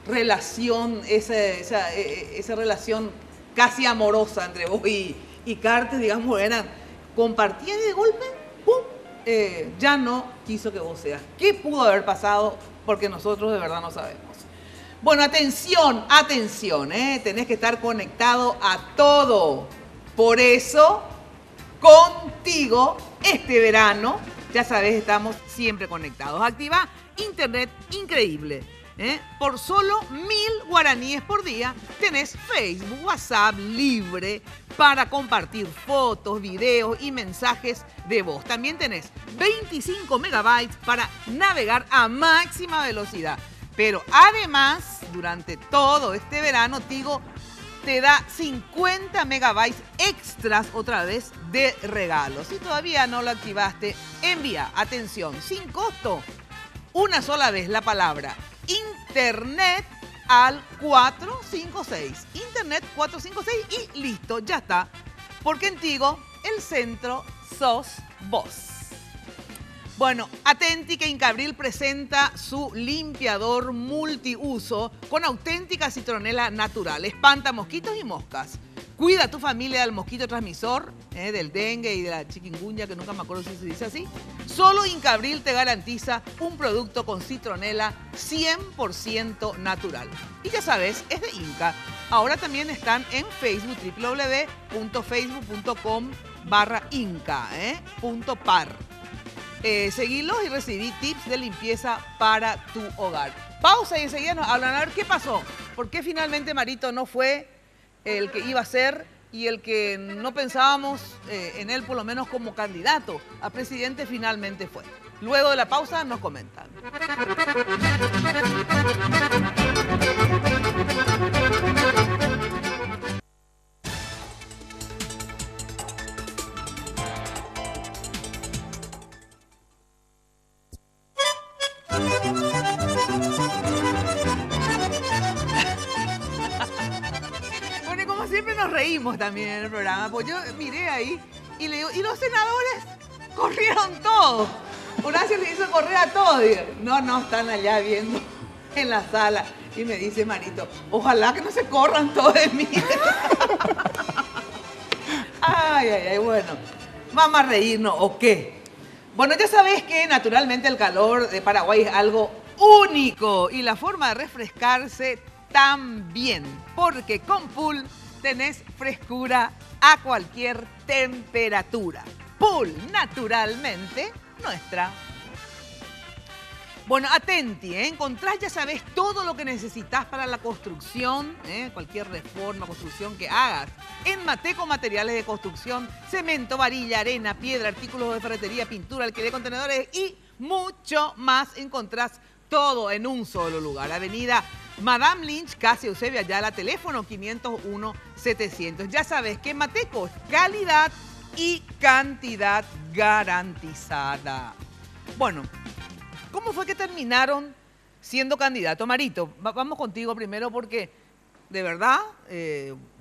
relación, esa relación casi amorosa entre vos y Cartes, digamos, compartían y de golpe, ¡pum!, ya no quiso que vos seas. ¿Qué pudo haber pasado? Porque nosotros de verdad no sabemos. Bueno, atención, tenés que estar conectado a todo. Por eso, contigo, este verano, ya sabes, estamos siempre conectados. Activa Internet increíble. Por solo 1.000 guaraníes por día tenés Facebook, WhatsApp libre para compartir fotos, videos y mensajes de voz. También tenés 25 megabytes para navegar a máxima velocidad. Pero además, durante todo este verano, Tigo te da 50 megabytes extras otra vez de regalo. Si todavía no lo activaste, envía, atención, sin costo, una sola vez la palabra Internet al 456. Internet 456 y listo, ya está. Porque en Tigo, el centro sos vos. Bueno, atenti que Incabril presenta su limpiador multiuso con auténtica citronela natural. Espanta mosquitos y moscas. Cuida a tu familia del mosquito transmisor, del dengue y de la chikungunya, que nunca me acuerdo si se dice así. Solo Incabril te garantiza un producto con citronela 100% natural. Y ya sabes, es de Inca. Ahora también están en Facebook, www.facebook.com/inca.par. Seguilos y recibí tips de limpieza para tu hogar. Pausa y enseguida nos hablan a ver qué pasó ¿Por qué finalmente Marito no fue el que iba a ser y el que no pensábamos en él por lo menos como candidato a presidente finalmente fue? Luego de la pausa nos comentan. Bueno, y como siempre nos reímos también en el programa, pues yo miré ahí y le digo, ¿y los senadores? Corrieron todos. Horacio le hizo correr a todos. Digo, no, están allá viendo en la sala. Y me dice Marito, ojalá que no se corran todos de mí. Ay, bueno. Vamos a reírnos, ¿o qué? Bueno, ya sabés que naturalmente el calor de Paraguay es algo único y la forma de refrescarse también, porque con Pool tenés frescura a cualquier temperatura. Pool, naturalmente, nuestra. Bueno, atenti, encontrás, ya sabés, todo lo que necesitas para la construcción, cualquier reforma, construcción que hagas. En Mateco Materiales de Construcción, cemento, varilla, arena, piedra, artículos de ferretería, pintura, alquiler de contenedores y mucho más. Encontrás todo en un solo lugar. Avenida Madame Lynch, casi Eusebio Ayala, teléfono 501-700. Ya sabes que Mateco es calidad y cantidad garantizada. Bueno, ¿cómo fue que terminaron siendo candidato? Marito, vamos contigo primero porque, de verdad,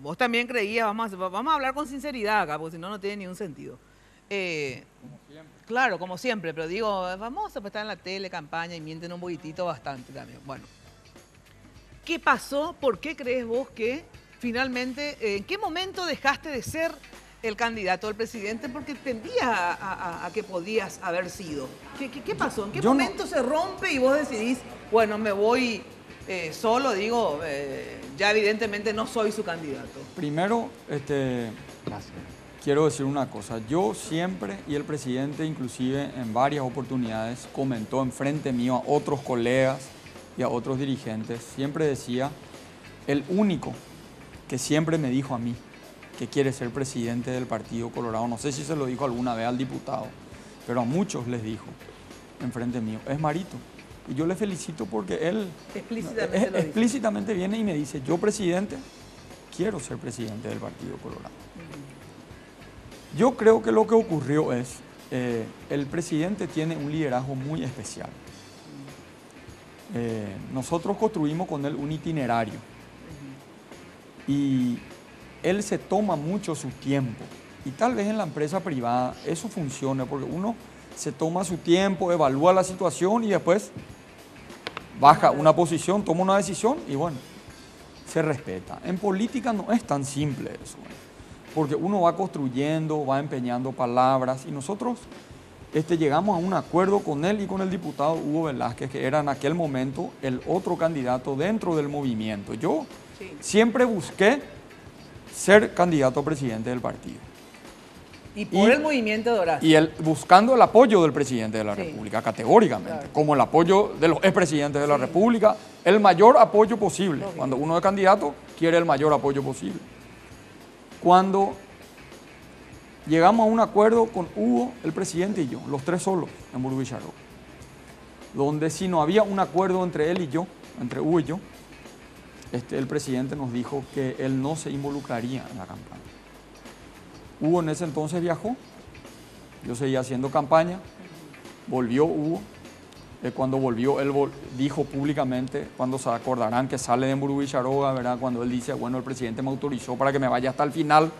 vos también creías, vamos a hablar con sinceridad acá, porque si no, no tiene ningún sentido. Claro, como siempre, pero digo, vamos a estar en la tele, campaña y mienten un poquitito bastante también. Bueno, ¿qué pasó? ¿Por qué crees vos que finalmente, en qué momento dejaste de ser el candidato del presidente? Porque tendías a que podías haber sido. ¿Qué pasó? ¿En qué momento se rompe y vos decidís, bueno, me voy solo? Digo, ya evidentemente no soy su candidato. Primero, quiero decir una cosa. Yo siempre, y el presidente inclusive en varias oportunidades, comentó enfrente mío a otros colegas y a otros dirigentes, siempre decía, el único que siempre me dijo a mí que quiere ser presidente del Partido Colorado, no sé si se lo dijo alguna vez al diputado, pero a muchos les dijo enfrente mío, es Marito. Y yo le felicito porque él explícitamente viene y me dice, yo presidente, quiero ser presidente del Partido Colorado. Yo creo que lo que ocurrió es, el presidente tiene un liderazgo muy especial. Nosotros construimos con él un itinerario y él se toma mucho su tiempo y tal vez en la empresa privada eso funcione porque uno se toma su tiempo, evalúa la situación y después baja una posición, toma una decisión y bueno, se respeta. En política no es tan simple eso, porque uno va construyendo, va empeñando palabras y nosotros llegamos a un acuerdo con él y con el diputado Hugo Velázquez, que era en aquel momento el otro candidato dentro del movimiento. Yo siempre busqué ser candidato a presidente del partido. Y por el movimiento de Horacio. Y él buscando el apoyo del presidente de la República, categóricamente, claro, como el apoyo de los expresidentes de la República, el mayor apoyo posible. Lógico. Cuando uno es candidato, quiere el mayor apoyo posible. Cuando llegamos a un acuerdo con Hugo, el presidente y yo, los tres solos en Burgo Villarroel, donde si no había un acuerdo entre él y yo, entre Hugo y yo, el presidente nos dijo que él no se involucraría en la campaña. Hugo en ese entonces viajó, yo seguía haciendo campaña, volvió Hugo, cuando volvió él dijo públicamente, cuando se acordarán que sale de Burgo Villarroel, ¿verdad? Cuando él dice, bueno, el presidente me autorizó para que me vaya hasta el final,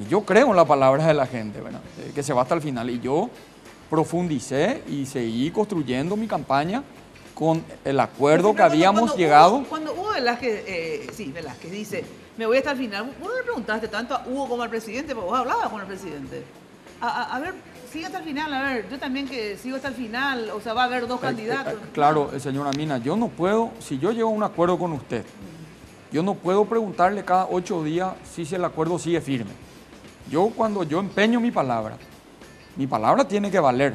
y yo creo en las palabras de la gente, ¿verdad? Que se va hasta el final, y yo profundicé y seguí construyendo mi campaña con el acuerdo que habíamos llegado. Cuando Hugo Velázquez dice, me voy hasta el final, vos no le preguntaste tanto a Hugo como al presidente, porque vos hablabas con el presidente. A ver, sigue hasta el final, a ver, yo también que sigo hasta el final, o sea, va a haber dos candidatos. Claro, señora Mina, yo no puedo, si yo llego a un acuerdo con usted, yo no puedo preguntarle cada 8 días si el acuerdo sigue firme. Cuando yo empeño mi palabra tiene que valer.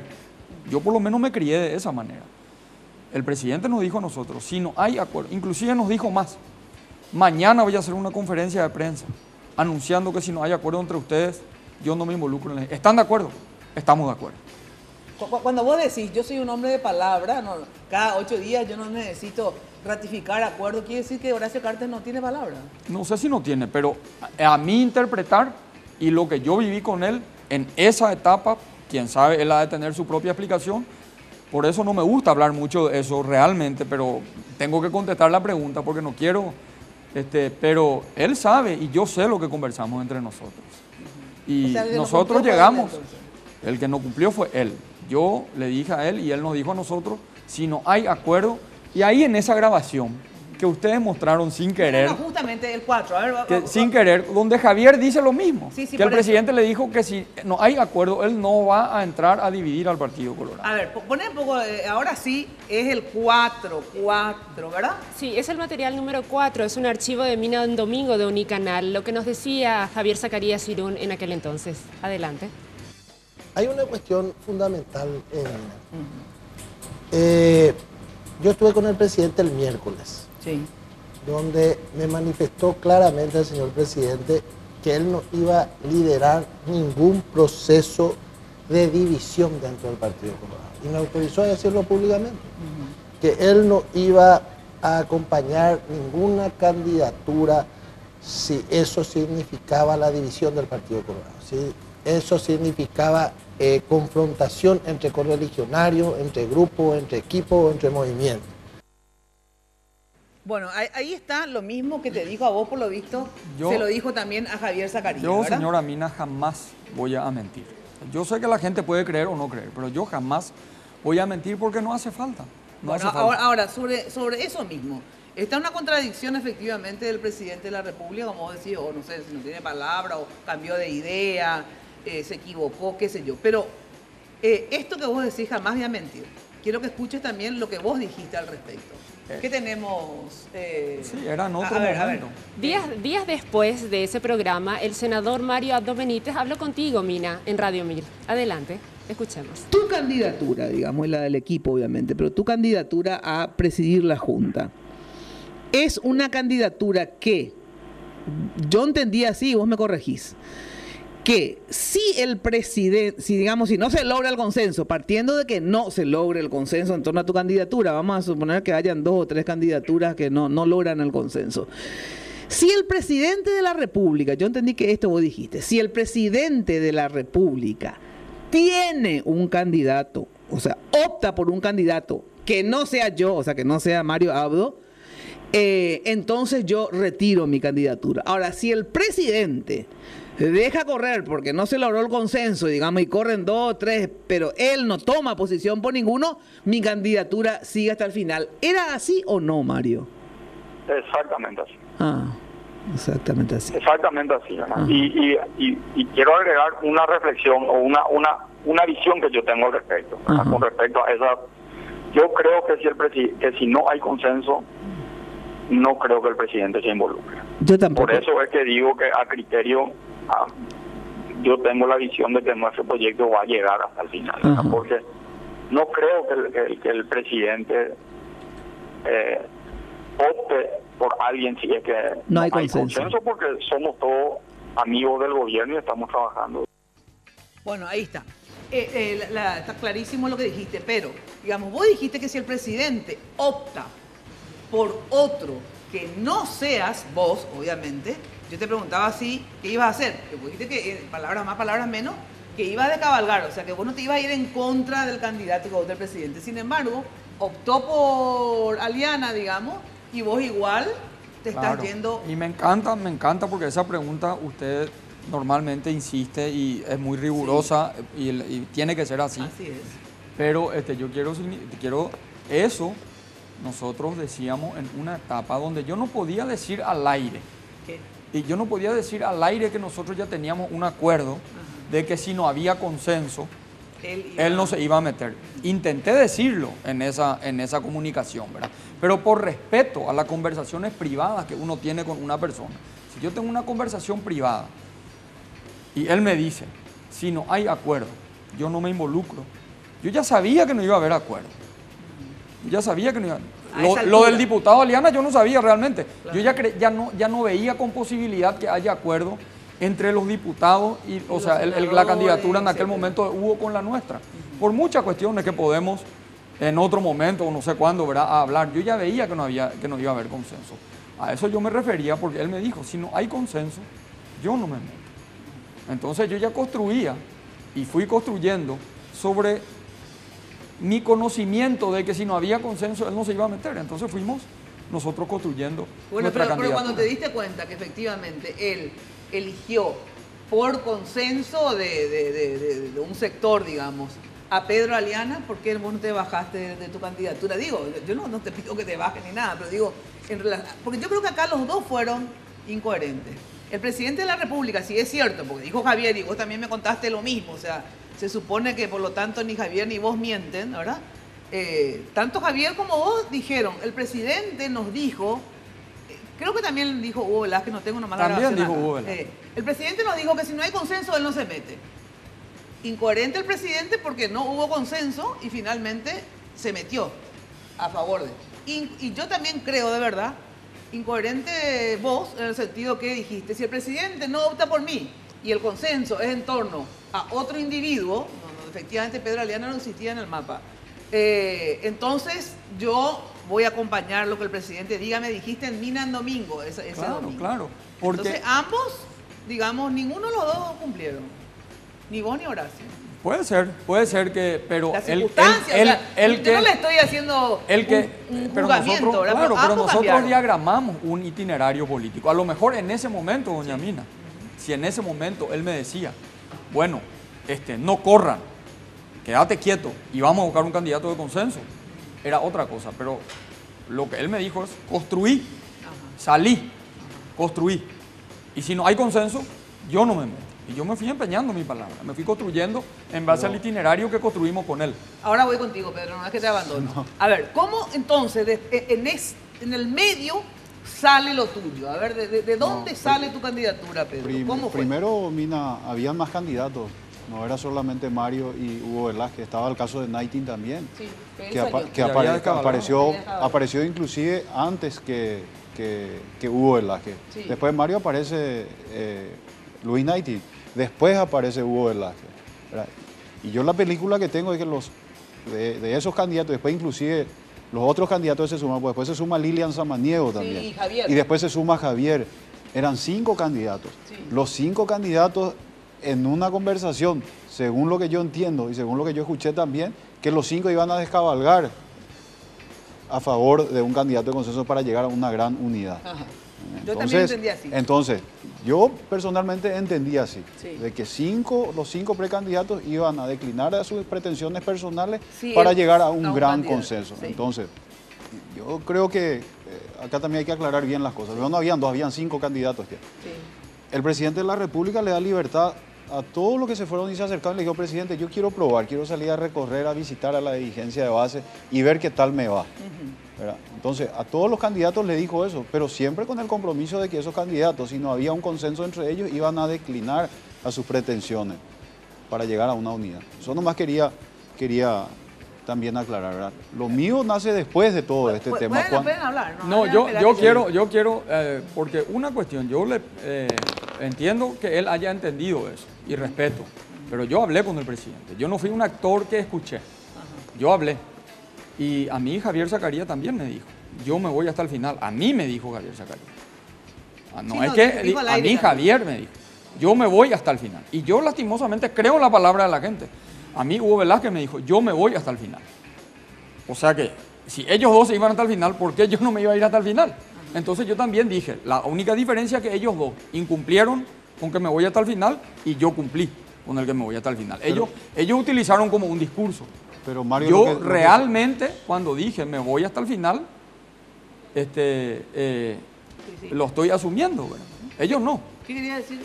Yo por lo menos me crié de esa manera. El presidente nos dijo a nosotros, si no hay acuerdo, inclusive nos dijo más, Mañana voy a hacer una conferencia de prensa anunciando que si no hay acuerdo entre ustedes, yo no me involucro en la... ¿Están de acuerdo? Estamos de acuerdo. Cuando vos decís, yo soy un hombre de palabra, no, cada 8 días yo no necesito ratificar acuerdo, ¿quiere decir que Horacio Cartes no tiene palabra? No sé si no tiene, pero a mí interpretar y lo que yo viví con él en esa etapa, quién sabe, él ha de tener su propia explicación. Por eso no me gusta hablar mucho de eso realmente, pero tengo que contestar la pregunta porque no quiero, pero él sabe y yo sé lo que conversamos entre nosotros. Y O sea, nosotros llegamos, el que no cumplió fue él. Yo le dije a él y él nos dijo a nosotros, si no hay acuerdo, y ahí en esa grabación que ustedes mostraron sin querer, No, justamente el 4, a ver, sin querer, donde Javier dice lo mismo, Sí, que el por presidente le dijo que si no hay acuerdo, él no va a entrar a dividir al Partido Colorado. A ver, poné un poco, ahora sí, es el 4, ¿verdad? Sí, es el material número 4, es un archivo de Mina en Domingo de Unicanal, lo que nos decía Javier Zacarías Irún en aquel entonces. Adelante. Hay una cuestión fundamental en yo estuve con el presidente el miércoles, Sí. donde me manifestó claramente el señor presidente que él no iba a liderar ningún proceso de división dentro del Partido Colorado. Y me autorizó a decirlo públicamente, que él no iba a acompañar ninguna candidatura si eso significaba la división del Partido Colorado, si eso significaba confrontación entre correligionarios, entre grupos, entre equipos, entre movimientos. Bueno, ahí está lo mismo que te dijo a vos, por lo visto, Yo- se lo dijo también a Javier Zacarías, Yo, ¿verdad? señora Mina, jamás voy a mentir. Yo sé que la gente puede creer o no creer, pero yo jamás voy a mentir porque no hace falta. No Bueno, hace falta. ahora sobre eso mismo, está una contradicción efectivamente del presidente de la República, como vos decís, o no sé, si no tiene palabra, o cambió de idea, se equivocó, qué sé yo. Pero esto que vos decís jamás voy a mentir. Quiero que escuches también lo que vos dijiste al respecto. ¿Qué tenemos? Sí, era en otro a ver. momento. Días después de ese programa, el senador Mario Abdo Benítez habló contigo, Mina, en Radio 1000. Adelante, escuchemos. Tu candidatura, digamos, es la del equipo, obviamente, pero tu candidatura a presidir la Junta es una candidatura que, yo entendí así, vos me corregís, que si el presidente, si no se logra el consenso, partiendo de que no se logre el consenso en torno a tu candidatura, vamos a suponer que hayan 2 o 3 candidaturas que no logran el consenso. Si el presidente de la República, yo entendí que esto vos dijiste, si el presidente de la República tiene un candidato, o sea, opta por un candidato que no sea yo, o sea, que no sea Mario Abdo, entonces yo retiro mi candidatura. Ahora, si el presidente deja correr porque no se logró el consenso, digamos, y corren 2 o 3, pero él no toma posición por ninguno, mi candidatura sigue hasta el final. ¿Era así o no, Mario? Exactamente así. Ah, exactamente así. Exactamente así, ¿verdad? Ajá. Y quiero agregar una reflexión o una visión que yo tengo al respecto, ¿verdad? Ajá. Con respecto a esa. Yo creo que si no hay consenso, no creo que el presidente se involucre. Yo tampoco. Por eso es que digo que a criterio, yo tengo la visión de que nuestro proyecto va a llegar hasta el final, ¿verdad? Ajá. Porque no creo que el presidente opte por alguien si es que No hay consenso. porque somos todos amigos del gobierno y estamos trabajando. Bueno, ahí está. Está clarísimo lo que dijiste, pero, digamos, vos dijiste que si el presidente opta por otro que no seas vos, obviamente, yo te preguntaba si, ¿qué ibas a hacer? Que vos dijiste que, palabras más, palabras menos, que ibas a cabalgar, o sea, que vos no te ibas a ir en contra del candidato que vota el presidente. Sin embargo, optó por Aliana, digamos, y vos igual te estás Claro. yendo... Y me encanta porque esa pregunta usted normalmente insiste y es muy rigurosa y tiene que ser así. Así es. Pero yo quiero eso, nosotros decíamos en una etapa donde yo no podía decir al aire, ¿Qué? y yo no podía decir al aire que nosotros ya teníamos un acuerdo de que si no había consenso, él no se iba a meter. Intenté decirlo en esa comunicación, ¿verdad? Pero por respeto a las conversaciones privadas que uno tiene con una persona. Si yo tengo una conversación privada y él me dice, si no hay acuerdo, yo no me involucro. Yo ya sabía que no iba a haber acuerdo. Yo ya sabía que no iba. a esa Lo del altura. diputado Aliana yo no sabía realmente. Claro. Yo ya no veía con posibilidad que haya acuerdo entre los diputados y, o los sea, la senadores, candidatura en aquel etcétera. momento de Hugo con la nuestra. Por muchas cuestiones que podemos en otro momento, o no sé cuándo, ¿verdad?, a hablar. Yo ya veía que no iba a haber consenso. A eso yo me refería porque él me dijo, si no hay consenso, yo no me meto. Entonces yo ya construía y fui construyendo sobre mi conocimiento de que si no había consenso él no se iba a meter. Entonces fuimos nosotros construyendo Bueno, nuestra pero candidatura. cuando te diste cuenta que efectivamente él eligió por consenso de un sector, digamos, a Pedro Aliana, ¿por qué vos no te bajaste de tu candidatura? Digo, yo no te pido que te bajes ni nada, pero digo, porque yo creo que acá los dos fueron incoherentes. El presidente de la República, sí es cierto, porque dijo Javier y vos también me contaste lo mismo, o sea, se supone que por lo tanto ni Javier ni vos mienten, ¿verdad? Tanto Javier como vos dijeron, el presidente nos dijo, creo que también dijo Hugo Velázquez, no tengo una mala También grabación dijo acá. Hugo Velázquez. El presidente nos dijo que si no hay consenso él no se mete. Incoherente el presidente porque no hubo consenso y finalmente se metió a favor de. Y yo también creo, de verdad, incoherente vos en el sentido que dijiste, si el presidente no opta por mí y el consenso es en torno a otro individuo, efectivamente Pedro Aliana no existía en el mapa, entonces yo voy a acompañar lo que el presidente diga, me dijiste en Mina en domingo, ese domingo. Claro, porque Entonces ambos, digamos, ninguno de los dos cumplieron, ni vos ni Horacio. puede ser que, pero Las circunstancias, yo no le estoy haciendo un pero juzgamiento, nosotros, ¿verdad? claro, pero ambos nosotros cambiaron. diagramamos un itinerario político. A lo mejor en ese momento, doña Mina, si en ese momento él me decía, bueno, no corran, quédate quieto y vamos a buscar un candidato de consenso, era otra cosa, pero lo que él me dijo es construí, salí, construí. Y si no hay consenso, yo no me meto. Y yo me fui empeñando mi palabra, me fui construyendo en base al itinerario que construimos con él. Ahora voy contigo, Pedro, no es que te abandono. A ver, ¿cómo entonces en el medio sale lo tuyo? A ver, ¿de dónde sale tu candidatura, Pedro? ¿Cómo fue? Primero, Mina, había más candidatos. No era solamente Mario y Hugo Velázquez, estaba el caso de Nighting también, Sí, que apareció inclusive antes que Hugo Velázquez. Sí. Después Mario aparece Luis Nighting, después aparece Hugo Velázquez, ¿verdad? Y yo la película que tengo es que de esos candidatos, después inclusive los otros candidatos se suman, pues después se suma Lilian Samaniego también. y Javier. Y después se suma Javier. Eran 5 candidatos. Sí. Los 5 candidatos en una conversación, según lo que yo entiendo y según lo que yo escuché también, que los 5 iban a descabalgar a favor de un candidato de consenso para llegar a una gran unidad. Ajá. Yo también entendí así. Entonces, yo personalmente entendí así, Sí. de que los 5 precandidatos iban a declinar a sus pretensiones personales Sí, para llegar a un a un gran candidato, consenso. sí. Entonces, yo creo que acá también hay que aclarar bien las cosas. Luego no habían 2, habían 5 candidatos ya. Sí. El presidente de la República le da libertad a todos los que se fueron y se acercaron. Le dijo, presidente, yo quiero probar, quiero salir a recorrer, a visitar a la dirigencia de base y ver qué tal me va. ¿Verdad? Entonces, a todos los candidatos le dijo eso, pero siempre con el compromiso de que esos candidatos, si no había un consenso entre ellos, iban a declinar a sus pretensiones para llegar a una unidad. Eso nomás quería también aclarar, ¿verdad? Lo mío nace después de todo este tema. Pueden hablar. No, Pueden yo esperar que- quiero, porque una cuestión, yo le entiendo que él haya entendido eso y respeto, pero yo hablé con el presidente, yo no fui un actor que escuché, yo hablé. Y a mí Javier Zacarías también me dijo, yo me voy hasta el final, a mí me dijo Javier Zacarías. No Sí, es no, que, dijo al a aire mí también. Javier me dijo, yo me voy hasta el final. Y yo lastimosamente creo en la palabra de la gente. A mí Hugo Velázquez me dijo, yo me voy hasta el final. O sea que, si ellos dos se iban hasta el final, ¿por qué yo no me iba a ir hasta el final? Entonces yo también dije, la única diferencia es que ellos dos incumplieron con que me voy hasta el final y yo cumplí con el que me voy hasta el final. Ellos utilizaron como un discurso. Pero Mario, Yo realmente, cuando dije me voy hasta el final, lo estoy asumiendo, ¿verdad? Ellos no. ¿Qué quería decir?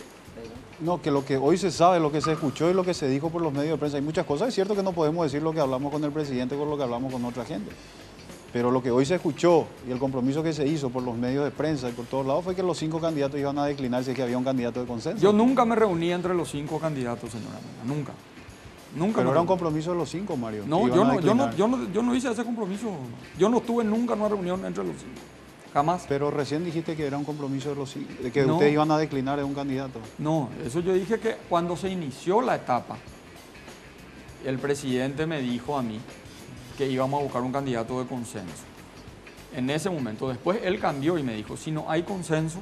No, que lo que hoy se sabe, lo que se escuchó y lo que se dijo por los medios de prensa, hay muchas cosas. Es cierto que no podemos decir lo que hablamos con el presidente con lo que hablamos con otra gente. Pero lo que hoy se escuchó y el compromiso que se hizo por los medios de prensa y por todos lados fue que los 5 candidatos iban a declinar si es que había un candidato de consenso. Yo nunca me reuní entre los 5 candidatos, señora Mina, nunca. Nunca. Pero era un compromiso de los 5, Mario. No, que iban a declinar. yo no hice ese compromiso. Yo no estuve nunca en una reunión entre los 5. Jamás. Pero recién dijiste que era un compromiso de los 5, de que No. ustedes iban a declinar de un candidato. No, eso yo dije que cuando se inició la etapa, el presidente me dijo a mí que íbamos a buscar un candidato de consenso. En ese momento, después él cambió y me dijo, si no hay consenso,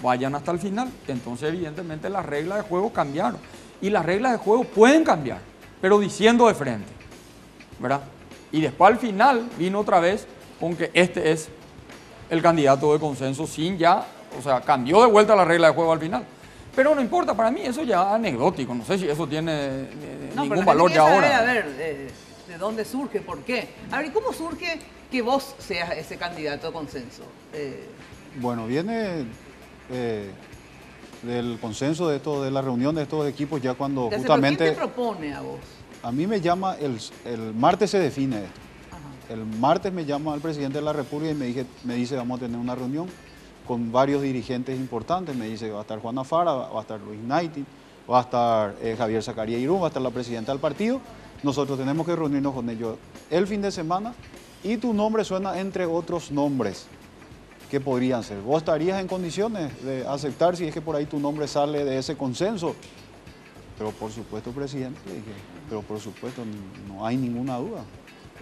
vayan hasta el final. Entonces, evidentemente, las reglas de juego cambiaron. Y las reglas de juego pueden cambiar, pero diciendo de frente, ¿verdad? Y después al final vino otra vez con que este es el candidato de consenso sin ya, o sea, cambió de vuelta la regla de juego al final. Pero no importa, para mí eso ya es anecdótico, no sé si eso tiene ningún valor ya ahora. A ver, ¿de dónde surge? ¿Por qué? A ver, ¿y cómo surge que vos seas ese candidato de consenso? Bueno, viene del consenso de la reunión de estos equipos ya cuando ¿Quién justamente... te propone a vos? A mí me llama, el martes se define esto. Ajá. El martes me llama el presidente de la República y me dice vamos a tener una reunión con varios dirigentes importantes. Me dice va a estar Juana Fara, va a estar Luis Naiti, va a estar Javier Zacarías Irún, va a estar la presidenta del partido. Nosotros tenemos que reunirnos con ellos el fin de semana y tu nombre suena entre otros nombres que podrían ser. ¿Vos estarías en condiciones de aceptar si es que por ahí tu nombre sale de ese consenso? Pero por supuesto, presidente, dije, pero por supuesto, no hay ninguna duda.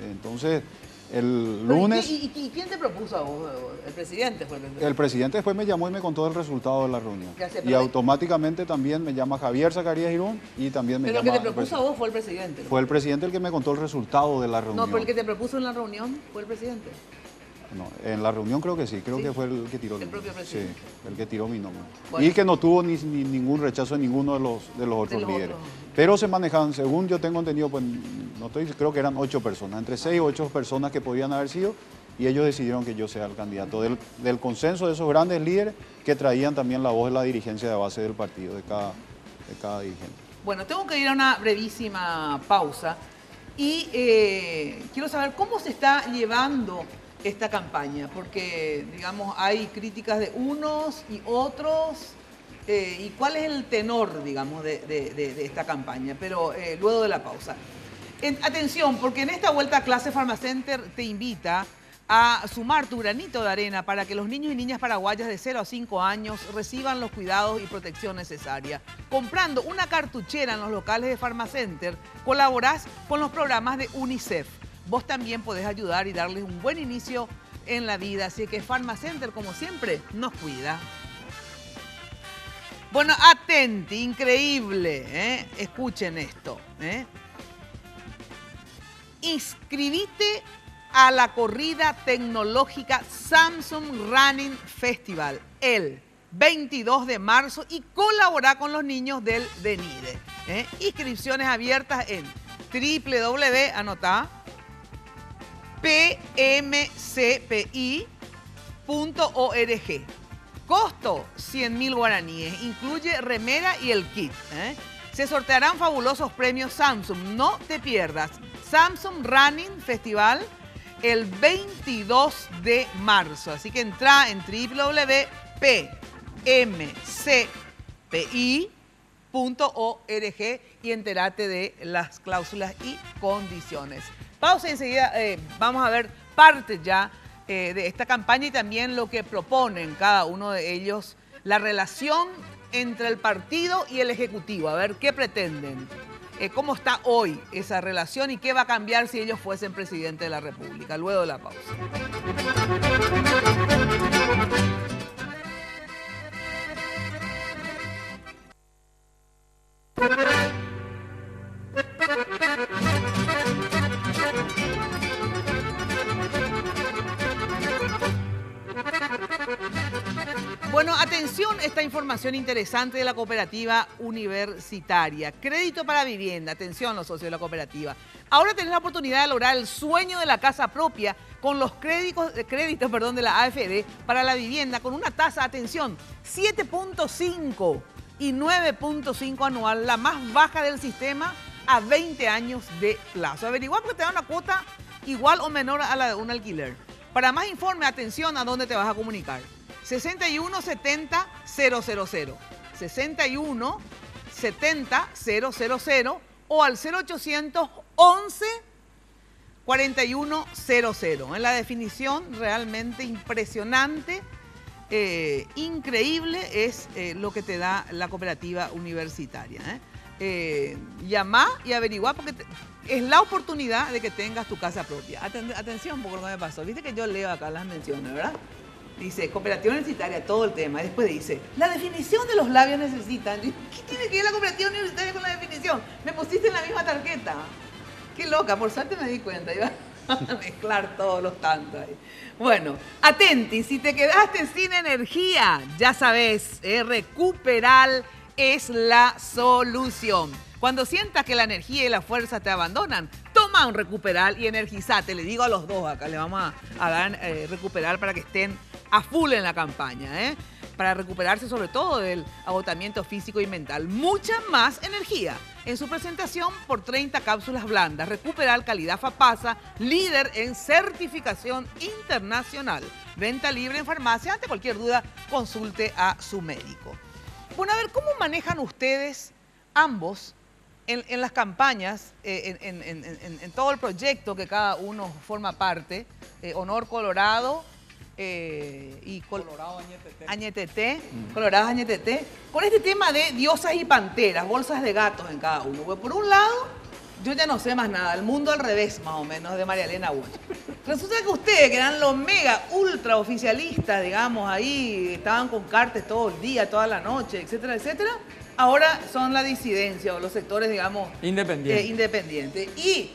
Entonces, el lunes... ¿Y quién te propuso a vos? ¿El presidente fue El presidente después me llamó y me contó el resultado de la reunión. Gracias, Y pero- automáticamente también me llama Javier Zacarías Irún y también me Pero el llama... que te propuso a vos fue el presidente. Fue el presidente el que me contó el resultado de la reunión. No, pero el que te propuso en la reunión fue el presidente. No, en la reunión creo que sí, creo Sí. que fue el que tiró El propio presidente. Sí, el que tiró mi nombre. Bueno. Y que no tuvo ni ningún rechazo de ninguno de los otros los líderes. otros. Pero se manejaban, según yo tengo entendido, pues no estoy, creo que eran 8 personas, entre 6 y 8 personas que podían haber sido, y ellos decidieron que yo sea el candidato del consenso de esos grandes líderes que traían también la voz de la dirigencia de base del partido, de cada dirigente. Bueno, tengo que ir a una brevísima pausa y quiero saber cómo se está llevando esta campaña, porque, digamos, hay críticas de unos y otros, y cuál es el tenor, digamos, de esta campaña, pero luego de la pausa. Atención, porque en esta vuelta a clase Pharmacenter te invita a sumar tu granito de arena para que los niños y niñas paraguayas de 0 a 5 años reciban los cuidados y protección necesaria. Comprando una cartuchera en los locales de Pharmacenter, colaborás con los programas de UNICEF. Vos también podés ayudar y darles un buen inicio en la vida, así que Pharmacenter, como siempre, nos cuida. Bueno, atenti, increíble, ¿eh? Escuchen esto, ¿eh? Inscribite a la corrida tecnológica Samsung Running Festival el 22 de marzo y colabora con los niños del DENIDE. Inscripciones abiertas en www, anotá, pmcpi.org. Costo 100.000 guaraníes, incluye remera y el kit. Se sortearán fabulosos premios Samsung, no te pierdas. Samsung Running Festival el 22 de marzo. Así que entra en www.pmcpi.org y entérate de las cláusulas y condiciones. Pausa y enseguida vamos a ver parte ya de esta campaña y también lo que proponen cada uno de ellos, la relación entre el partido y el Ejecutivo, a ver qué pretenden. ¿Cómo está hoy esa relación y qué va a cambiar si ellos fuesen presidente de la República? Luego de la pausa. Bueno, atención, esta información interesante de la cooperativa universitaria. Crédito para vivienda. Atención, los socios de la cooperativa. Ahora tenés la oportunidad de lograr el sueño de la casa propia con los créditos de la AFD para la vivienda con una tasa, atención, 7.5 y 9.5 anual, la más baja del sistema a 20 años de plazo. Averiguar porque te da una cuota igual o menor a la de un alquiler. Para más informe, atención a dónde te vas a comunicar. 61 70 000, 61 70 000 o al 0800 11 4100. En la definición realmente impresionante, increíble es lo que te da la cooperativa universitaria. Llamá y averiguá porque es la oportunidad de que tengas tu casa propia. Atención, porque no me pasó. Viste que yo leo acá las menciones, ¿verdad? Dice, cooperativa universitaria, todo el tema. Después dice, la definición de los labios necesitan. ¿Qué tiene que ver la cooperativa universitaria con la definición? Me pusiste en la misma tarjeta. Qué loca, por suerte me di cuenta. Iba a mezclar todos los tantos ahí. Bueno, atenti, si te quedaste sin energía, ya sabes, Recuperal es la solución. Cuando sientas que la energía y la fuerza te abandonan, toma un Recuperal y energizate. Le digo a los dos acá, le vamos a dar Recuperal para que estén a full en la campaña, para recuperarse sobre todo del agotamiento físico y mental. Mucha más energía. En su presentación por 30 cápsulas blandas, Recuperal calidad FAPASA, líder en certificación internacional. Venta libre en farmacia. Ante cualquier duda, consulte a su médico. Bueno, a ver, ¿cómo manejan ustedes ambos en las campañas, en todo el proyecto que cada uno forma parte? Honor Colorado y Colorado Añeteté, Colorado Añeteté, con este tema de diosas y panteras, bolsas de gatos en cada uno. Pues por un lado, yo ya no sé más nada, el mundo al revés más o menos de María Elena Walsh. Resulta que ustedes, que eran los mega ultra oficialistas, digamos, ahí estaban con cartes todo el día, toda la noche, etcétera, etcétera, ahora son la disidencia o los sectores, digamos, independientes. Y,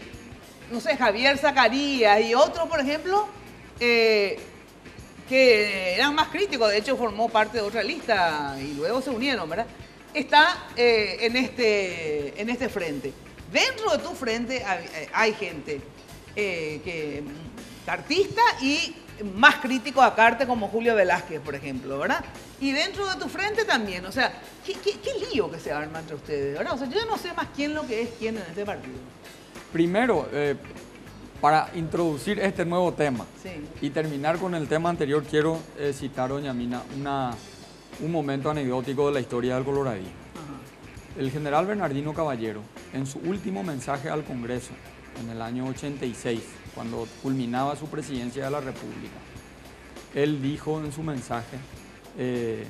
no sé, Javier Zacarías y otros, por ejemplo, que eran más críticos, de hecho formó parte de otra lista y luego se unieron, ¿verdad? Está en este frente. Dentro de tu frente hay gente cartista y más crítico a Carte como Julio Velázquez, por ejemplo, ¿verdad? Y dentro de tu frente también, o sea, qué lío que se arma entre ustedes, ¿verdad? O sea, yo no sé más quién lo que es quién en este partido. Primero, para introducir este nuevo tema y terminar con el tema anterior, quiero citar, doña Mina, un momento anecdótico de la historia del Coloradí. El general Bernardino Caballero, en su último mensaje al Congreso, en el año 86, cuando culminaba su presidencia de la República, él dijo en su mensaje que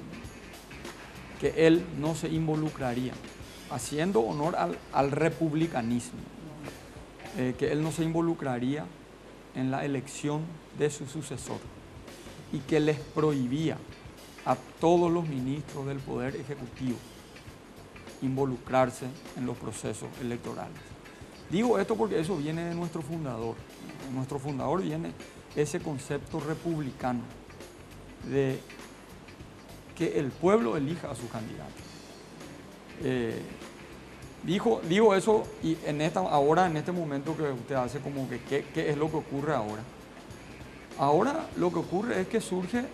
él no se involucraría, haciendo honor al republicanismo, que él no se involucraría en la elección de su sucesor y que les prohibía a todos los ministros del Poder Ejecutivo involucrarse en los procesos electorales. Digo esto porque eso viene de nuestro fundador. De nuestro fundador viene ese concepto republicano de que el pueblo elija a su candidato. Digo eso y ahora en este momento que usted hace como que ¿qué es lo que ocurre ahora? Ahora lo que ocurre es que surge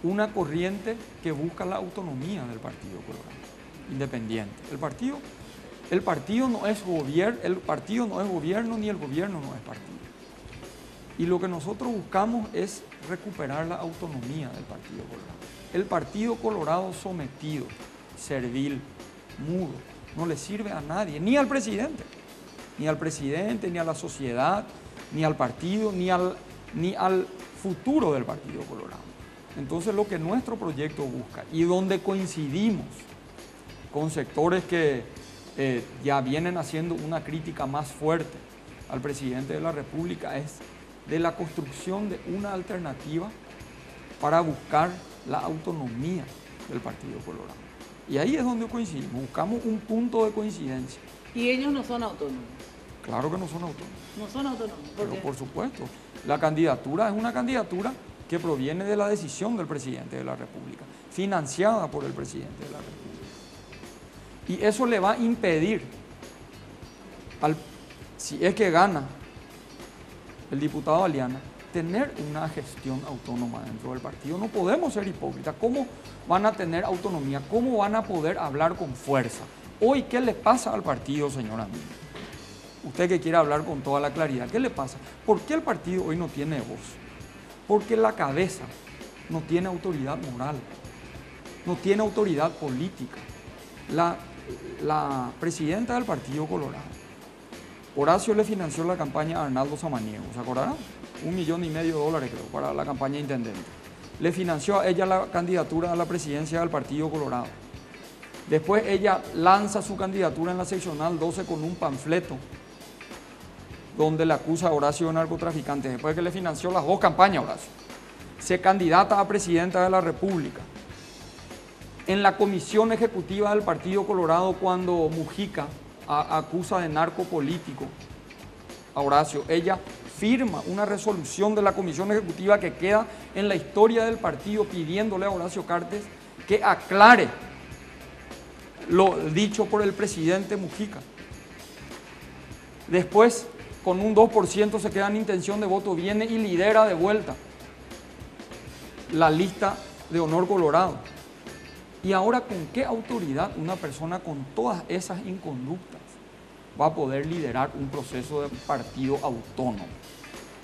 una corriente que busca la autonomía del Partido Colorado, independiente. El partido no es gobierno, ni el gobierno no es partido. Y lo que nosotros buscamos es recuperar la autonomía del Partido Colorado. El Partido Colorado sometido, servil, mudo, no le sirve a nadie, ni al presidente, ni a la sociedad, ni al partido, ni al futuro del Partido Colorado. Entonces lo que nuestro proyecto busca y donde coincidimos con sectores que ya vienen haciendo una crítica más fuerte al presidente de la República es de la construcción de una alternativa para buscar la autonomía del Partido Colorado. Y ahí es donde coincidimos, buscamos un punto de coincidencia. ¿Y ellos no son autónomos? Claro que no son autónomos. No son autónomos. Pero por supuesto, la candidatura es una candidatura que proviene de la decisión del presidente de la República, financiada por el presidente de la República. Y eso le va a impedir, si es que gana el diputado Aliana, tener una gestión autónoma dentro del partido. No podemos ser hipócritas. ¿Cómo van a tener autonomía? ¿Cómo van a poder hablar con fuerza? Hoy, ¿qué le pasa al partido, señora Mina? Usted que quiere hablar con toda la claridad, ¿qué le pasa? ¿Por qué el partido hoy no tiene voz? Porque la cabeza no tiene autoridad moral, no tiene autoridad política. la presidenta del Partido Colorado, Horacio le financió la campaña a Arnaldo Samaniego, ¿se acordarán? $1,5 millones creo, para la campaña de intendente. Le financió a ella la candidatura a la presidencia del Partido Colorado. Después ella lanza su candidatura en la seccional 12 con un panfleto donde le acusa a Horacio de narcotraficante. Después que le financió las 2 campañas, Horacio, se candidata a presidenta de la República. En la comisión ejecutiva del Partido Colorado, cuando Mujica acusa de narco político a Horacio, ella firma una resolución de la comisión ejecutiva que queda en la historia del partido pidiéndole a Horacio Cartes que aclare lo dicho por el presidente Mujica. Después, con un 2% se queda en intención de voto, viene y lidera de vuelta la lista de Honor Colorado. Y ahora, ¿con qué autoridad una persona con todas esas inconductas va a poder liderar un proceso de partido autónomo?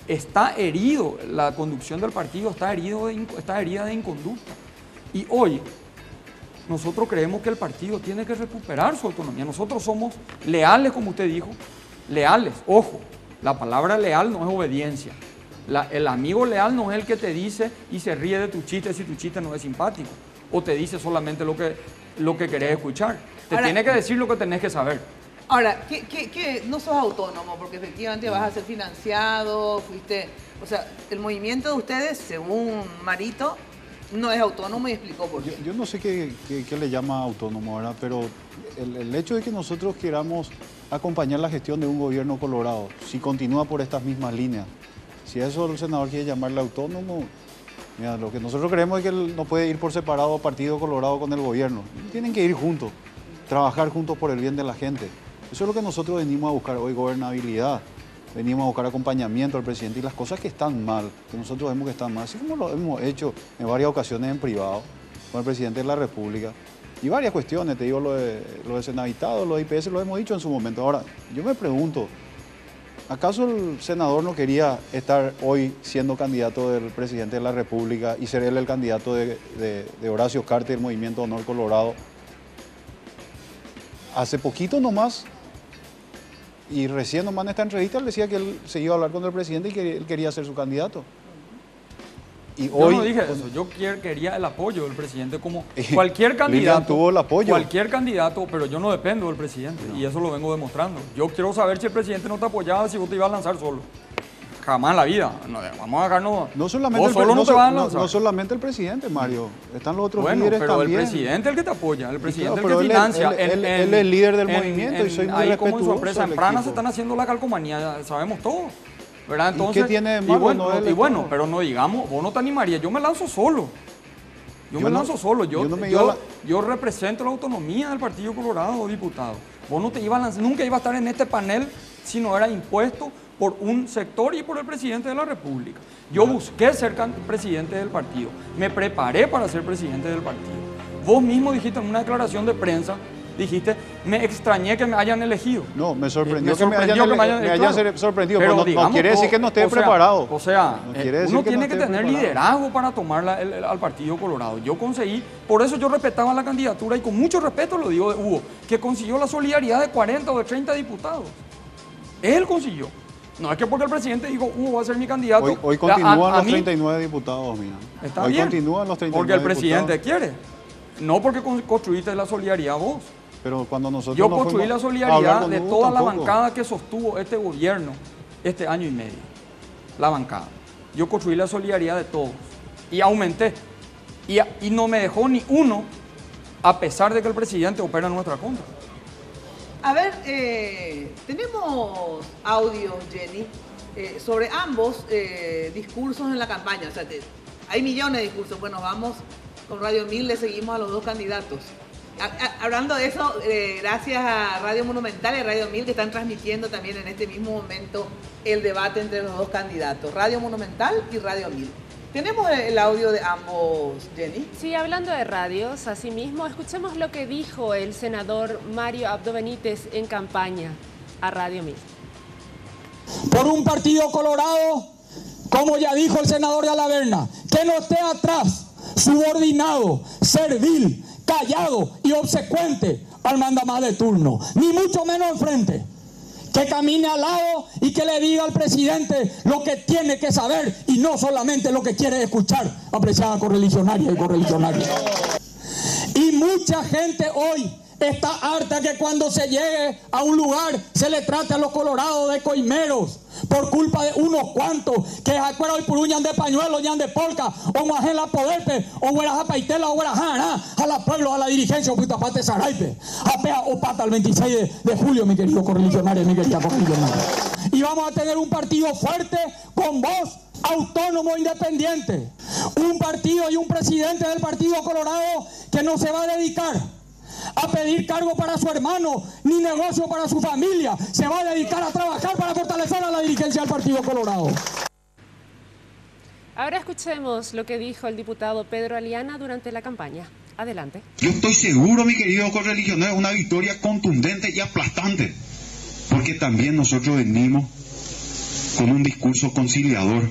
Está herido, la conducción del partido está herida de inconducta. Y hoy nosotros creemos que el partido tiene que recuperar su autonomía. Nosotros somos leales, como usted dijo, leales. Ojo, la palabra leal no es obediencia. El amigo leal no es el que te dice y se ríe de tu chiste si tu chiste no es simpático, o te dice solamente lo que querés escuchar. Te tiene que decir lo que tenés que saber. Ahora, ¿qué no sos autónomo? Porque efectivamente vas a ser financiado, o sea, el movimiento de ustedes, según Marito, no es autónomo y explicó por qué. Yo no sé qué le llama autónomo, ¿verdad? Pero el hecho de que nosotros queramos acompañar la gestión de un gobierno colorado, si continúa por estas mismas líneas, si eso el senador quiere llamarle autónomo, mira, lo que nosotros creemos es que él no puede ir por separado Partido Colorado con el gobierno. Tienen que ir juntos, trabajar juntos por el bien de la gente. Eso es lo que nosotros venimos a buscar hoy, gobernabilidad. Venimos a buscar acompañamiento al presidente y las cosas que están mal, que nosotros vemos que están mal, así como lo hemos hecho en varias ocasiones en privado con el presidente de la República. Y varias cuestiones, te digo, lo de Senavitado, lo de IPS, lo hemos dicho en su momento. Ahora, yo me pregunto, ¿acaso el senador no quería estar hoy siendo candidato del presidente de la República y ser él el candidato de Horacio Cartes del Movimiento Honor Colorado? Hace poquito nomás, y recién nomás en esta entrevista, él decía que él se iba a hablar con el presidente y que él quería ser su candidato. Y yo hoy, no dije eso, yo quería el apoyo del presidente como cualquier candidato. Lilian tuvo el apoyo. Cualquier candidato, pero yo no dependo del presidente, no. Y eso lo vengo demostrando. Yo quiero saber si el presidente no te apoyaba, si vos te ibas a lanzar solo. Jamás en la vida. No, vamos a dejarnos. No solamente, no solamente el presidente, Mario. Están los otros líderes pero también. El presidente es el que te apoya, el presidente claro, el que financia. Él es el líder del movimiento y soy muy ahí respetuoso. Como en su empresa, en Prana se están haciendo la calcomanía, sabemos todo. ¿Verdad? Entonces, ¿y qué tiene de malo? Bueno, pero no digamos, vos no te animarías, yo me lanzo solo. Yo represento la autonomía del Partido Colorado, diputado. Vos no te ibas a lanzar, nunca iba a estar en este panel si no era impuesto por un sector y por el presidente de la República. Yo busqué ser presidente del partido, me preparé para ser presidente del partido. Vos mismo dijiste en una declaración de prensa, dijiste, me extrañé que me hayan elegido. No, me sorprendió que me hayan sorprendido, pero no, digamos, no quiere decir que no esté preparado. O sea, uno tiene que tener preparado. Liderazgo para tomar al Partido Colorado. Yo conseguí, por eso yo respetaba la candidatura y con mucho respeto lo digo de Hugo, que consiguió la solidaridad de 40 o de 30 diputados. Él consiguió. No es que porque el presidente dijo, Hugo va a ser mi candidato. Hoy continúan los 39 diputados, mira. Está hoy bien, continúan los 39 porque el presidente diputados. quiere. No porque construiste la solidaridad vos. Pero cuando nosotros yo construí la solidaridad de toda la tampoco. bancada que sostuvo este gobierno este año y medio. La bancada. Yo construí la solidaridad de todos. Y aumenté. Y no me dejó ni uno, a pesar de que el presidente opera en nuestra contra. A ver, tenemos audio, Jenny, sobre ambos discursos en la campaña. O sea, hay millones de discursos. Bueno, vamos con Radio 1000, le seguimos a los dos candidatos. Hablando de eso, gracias a Radio Monumental y Radio 1000 que están transmitiendo también en este mismo momento el debate entre los dos candidatos, Radio Monumental y Radio 1000. ¿Tenemos el audio de ambos, Jenny? Sí, hablando de radios, asimismo, escuchemos lo que dijo el senador Mario Abdo Benítez en campaña a Radio 1000. Por un partido colorado, como ya dijo el senador de Alaverna, que no esté atrás, subordinado, servil, callado y obsecuente al mandamás de turno, ni mucho menos al frente. Que camine al lado y que le diga al presidente lo que tiene que saber y no solamente lo que quiere escuchar, apreciada correligionaria y correligionaria. Y mucha gente hoy está harta que cuando se llegue a un lugar se le trate a los colorados de coimeros por culpa de unos cuantos que acuerdan y puruñan de pañuelo, ñan de polca, o guajen la poderpe, o hueras a paitela, o hueras a la pueblo, a la dirigencia, o putapate saraipe, a pea o pata el 26 de julio, mi querido correligionario, mi querida correligionaria. Y vamos a tener un partido fuerte, con voz, autónomo, independiente. Un partido y un presidente del Partido Colorado que no se va a dedicar a pedir cargo para su hermano, ni negocio para su familia. Se va a dedicar a trabajar para fortalecer a la dirigencia del Partido Colorado. Ahora escuchemos lo que dijo el diputado Pedro Aliana durante la campaña. Adelante. Yo estoy seguro, mi querido correligionario, una victoria contundente y aplastante, porque también nosotros venimos con un discurso conciliador.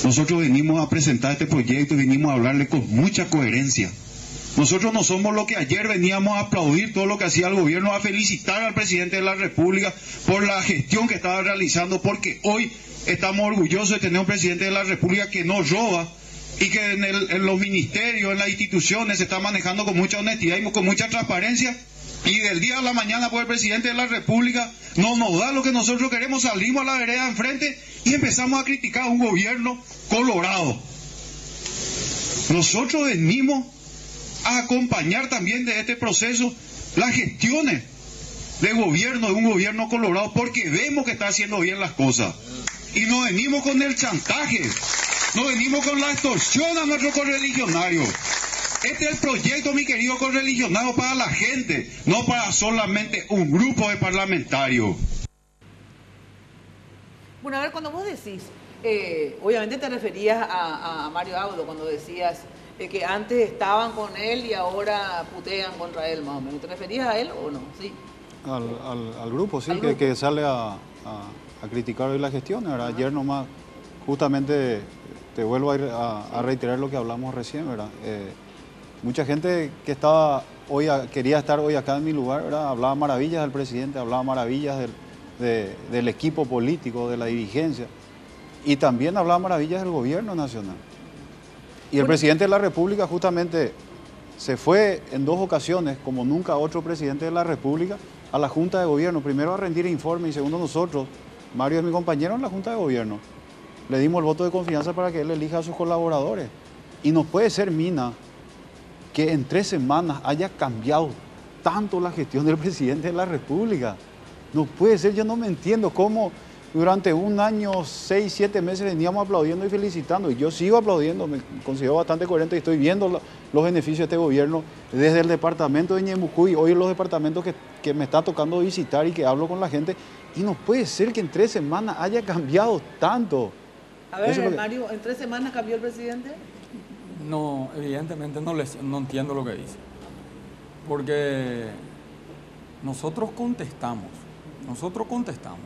Nosotros venimos a presentar este proyecto y venimos a hablarle con mucha coherencia. Nosotros no somos lo que ayer veníamos a aplaudir todo lo que hacía el gobierno, a felicitar al presidente de la República por la gestión que estaba realizando, porque hoy estamos orgullosos de tener un presidente de la República que no roba y que en los ministerios, en las instituciones se está manejando con mucha honestidad y con mucha transparencia. Y del día a la mañana, pues el presidente de la República no nos da lo que nosotros queremos, salimos a la vereda enfrente y empezamos a criticar a un gobierno colorado. Nosotros venimos a acompañar también de este proceso las gestiones de gobierno, de un gobierno colorado, porque vemos que está haciendo bien las cosas. Y no venimos con el chantaje, no venimos con la extorsión a nuestros correligionarios. Este es el proyecto, mi querido correligionario, para la gente, no para solamente un grupo de parlamentarios. Bueno, a ver, cuando vos decís, obviamente te referías a Mario Audo, cuando decías que antes estaban con él y ahora putean contra él, más o menos. ¿Te referías a él o no? Sí. Al grupo, sí, ¿Al grupo? Que sale a criticar hoy la gestión. ¿Verdad? Ayer nomás, justamente, te vuelvo a reiterar lo que hablamos recién, ¿verdad? Mucha gente que estaba hoy, quería estar hoy acá en mi lugar, ¿verdad? Hablaba maravillas del presidente, hablaba maravillas del equipo político, de la dirigencia, y también hablaba maravillas del gobierno nacional. Y el presidente de la República justamente se fue en 2 ocasiones, como nunca otro presidente de la República, a la Junta de Gobierno. Primero a rendir informe y segundo nosotros, Mario es mi compañero en la Junta de Gobierno, le dimos el voto de confianza para que él elija a sus colaboradores. Y no puede ser, Mina, que en 3 semanas haya cambiado tanto la gestión del presidente de la República. No puede ser, yo no me entiendo cómo durante un año, 6, 7 meses veníamos aplaudiendo y felicitando, y yo sigo aplaudiendo, me considero bastante coherente y estoy viendo los beneficios de este gobierno desde el departamento de Ñemucuy, hoy los departamentos que me está tocando visitar y que hablo con la gente, y no puede ser que en 3 semanas haya cambiado tanto. A ver, Mario, ¿en 3 semanas cambió el presidente? No, evidentemente no entiendo lo que dice, porque nosotros contestamos,